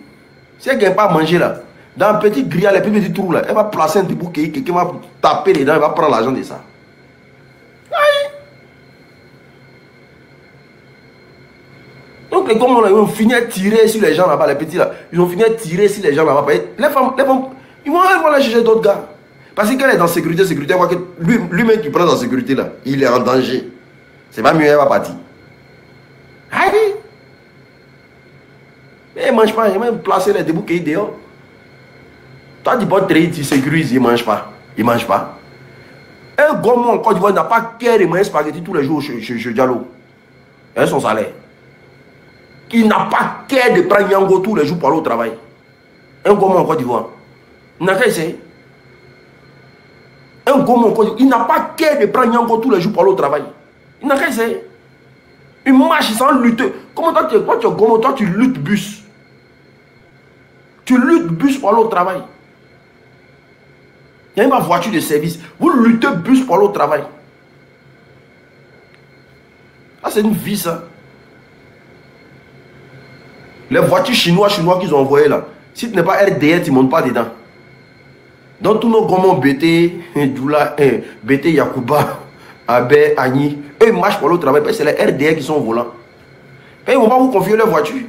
Si elle ne gagne pas à manger là, dans un petit grillage, les petits trous là, elle va placer un debout, quelqu'un va taper dedans, elle va prendre l'argent de ça. Aïe. Donc les gomons là, ils ont fini à tirer sur les gens là-bas, les petits là. Ils ont fini à tirer sur les gens là-bas. Les femmes, ils vont aller chercher d'autres gars. Parce qu'elle est dans sécurité, elle voit que lui-même qui prend dans sécurité là, il est en danger. C'est pas mieux, elle va partir. Aïe. Mais il ne mange pas, il même placer les débouts qui est dehors. Toi, tu peux trahir, tu sécurises, il ne mange pas. Il ne mange pas. Un gommon en Côte d'Ivoire n'a pas qu'à manger spaghetti tous les jours chez Diallo. Et son salaire. Il n'a pas qu'à de prendre Yango tous les jours pour aller au travail. Un gommon en Côte d'Ivoire. Il n'a qu'à essayer. Un gommon en Côte d'Ivoire. Il n'a pas qu'à de prendre Yango tous les jours pour aller au travail. Il n'a qu'à essayer. Il marche sans lutter. Comment toi tu es gommon, toi tu luttes bus. Tu luttes bus pour aller au travail. Il y a ma voiture de service. Vous luttez bus pour aller au travail. Ça, c'est une vie, ça. Les voitures chinois qu'ils ont envoyées là. Si tu n'es pas RDR, tu ne montes pas dedans. Donc, tous nos gommons BT, Djoula, BT Yakuba, Abe, Agni, eux, ils marchent pour aller au travail. C'est les RDR qui sont au volant. Ils ne vont pas vous confier leur voiture.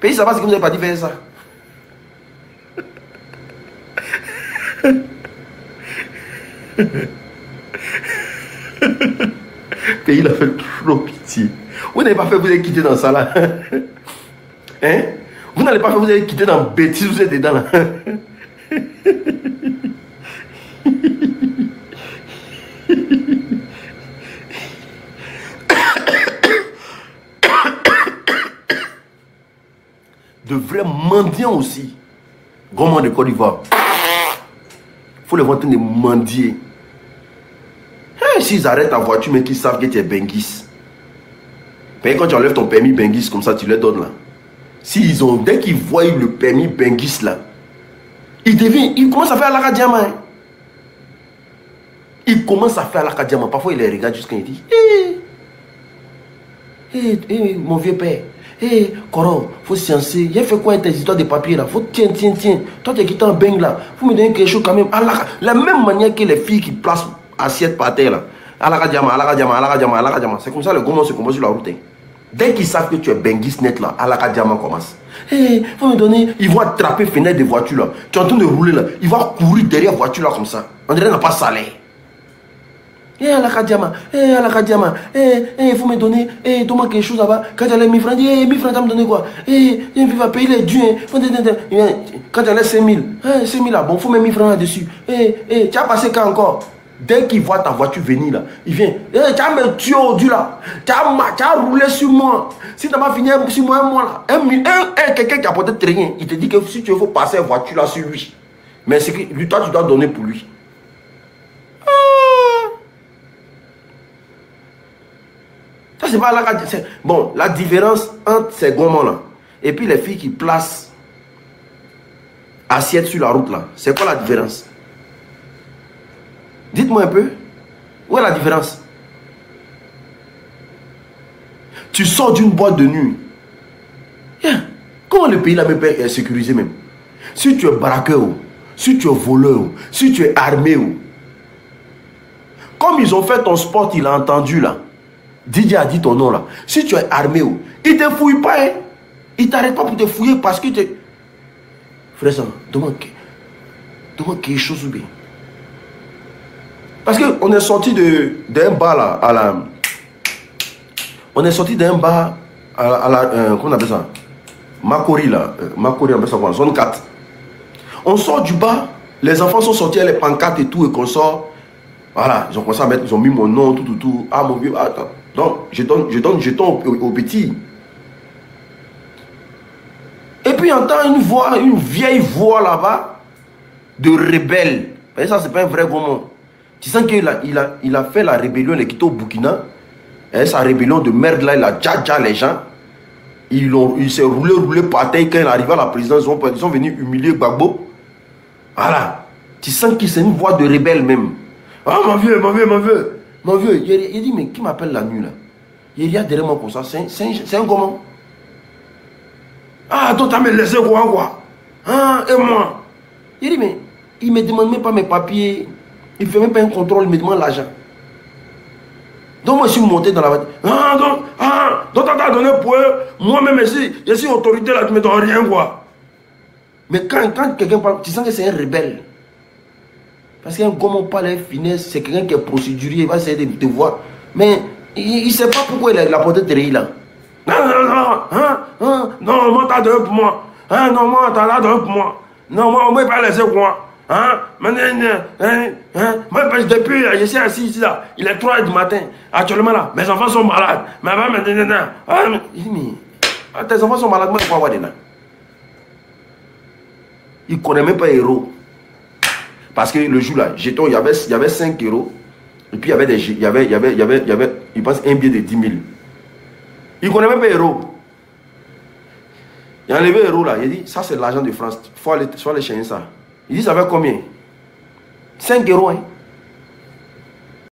Ils savent pas ce que vous n'avez pas dit faire ça. Pays il a fait trop pitié. Vous n'avez pas fait, vous avez quitté dans ça là. Hein? Vous n'allez pas faire, vous avez quitté dans bêtise, vous êtes dedans là. De vrais mendiants aussi. Gommons de Côte d'Ivoire. Il faut les voir en train de mendier. Hey, s'ils arrêtent ta voiture, mais qu'ils savent que tu es Benguis. Mais quand tu enlèves ton permis Benguis, comme ça, tu leur donnes là. Dès qu'ils voient le permis Benguis là, ils commencent à faire l'acadiama. Hein. Ils commencent à faire l'acadiama. Parfois, ils les regardent jusqu'à ils disent mon vieux père, Hé, Coro, faut sciencer. Il a fait quoi tes histoires de papier là? Faut, tiens. Toi, tu es quitté en beng là. Faut me donner quelque chose quand même. La même manière que les filles qui placent assiette par terre là. C'est comme ça le gourmand se combat sur la route. Dès qu'ils savent que tu es benguiste net là, Alakadiama commence. Hé, faut me donner. Ils vont attraper fenêtre de voiture là. Tu es en train de rouler là. Ils vont courir derrière la voiture là comme ça. On dirait n'a pas salaire. Alakadiama, il faut me donner, donne-moi quelque chose là-bas. Quand j'allais 1000 francs, 1000 francs, tu vas me donner quoi? Il va payer les dues. Quand j'allais 5000, 5000 là, bon, il faut mettre 1000 francs là-dessus. Tu as passé quand encore? Dès qu'il voit ta voiture venir là, il vient. Tu as me tué au du là. Tu as roulé sur moi. Si tu n'as pas fini sur moi, un mois là, quelqu'un qui a porté rien, il te dit que si tu veux, il faut passer la voiture là sur lui. Mais c'est que lui, toi, tu dois donner pour lui. Ça, c'est pas la... Bon, la différence entre ces gourmands-là et puis les filles qui placent assiette sur la route, là, c'est quoi la différence? Dites-moi un peu. Où est la différence? Tu sors d'une boîte de nuit. Yeah. Comment le pays là est sécurisé même? Si tu es braqueur, si tu es voleur, si tu es armé, comme ils ont fait ton sport, il a entendu là. Didier a dit ton nom là. Si tu es armé, il ne te fouille pas. Hein? Il ne t'arrête pas pour te fouiller parce que tu... Frère, demande quelque chose ou bien. Parce qu'on est sorti d'un bar là, à la... On est sorti d'un bar à la... comment on appelle ça? Makori là. Makori, on appelle ça quoi? Zone 4. On sort du bar. Les enfants sont sortis avec les pancartes et tout et qu'on sort. Voilà, ils ont commencé à mettre, ils ont mis mon nom, tout. Ah mon vieux, attends. Donc, je donne jeton au petit. Et puis, on entend une vieille voix là-bas de rebelle. Et ça, c'est pas un vrai gros mot. Tu sens qu'il a fait la rébellion, il est quitté au Burkina. Et sa rébellion de merde là, il a déjà les gens. Il s'est roulé par terre. Quand il est arrivé à la présidence, ils sont venus humilier Gbagbo. Voilà. Tu sens que c'est une voix de rebelle même. Ah, mon vieux. Il dit, mais qui m'appelle la nuit là? Il y a derrière moi comme ça, c'est un comment? Ah, toi, t'as me laissé quoi? Ah, et moi? Il dit, mais il ne me demande même pas mes papiers. Il ne fait même pas un contrôle, il me demande l'argent. Donc moi, je suis monté dans la voiture. Donc t'as donné pour eux. Moi-même, je suis autorité là, tu ne me donnes rien quoi. Mais quand quelqu'un parle, tu sens que c'est un rebelle. Parce qu'un gommon parle avec finesse, c'est quelqu'un qui est procédurier, il va essayer de te voir. Mais il ne sait pas pourquoi il a porté de rire là. Non, moi t'as donné pour moi. Non, moi t'as donné pour moi. Non, moi, on ne peut pas laisser quoi. Moi, depuis, je suis assis ici là. Il est 3 h du matin. Actuellement là, mes enfants sont malades. Ma femme me dit, il dit, mais tes enfants sont malades, moi je peux avoir des nains. Il ne connaît même pas héros. Parce que le jour là, jeton, il y avait 5 euros. Et puis il y avait, il passe un billet de 10 000. Il ne connaît même pas héros. Il a enlevé héros là. Il dit, ça c'est l'argent de France. Il faut aller chercher ça. Il dit, ça fait combien? 5 euros. Hein?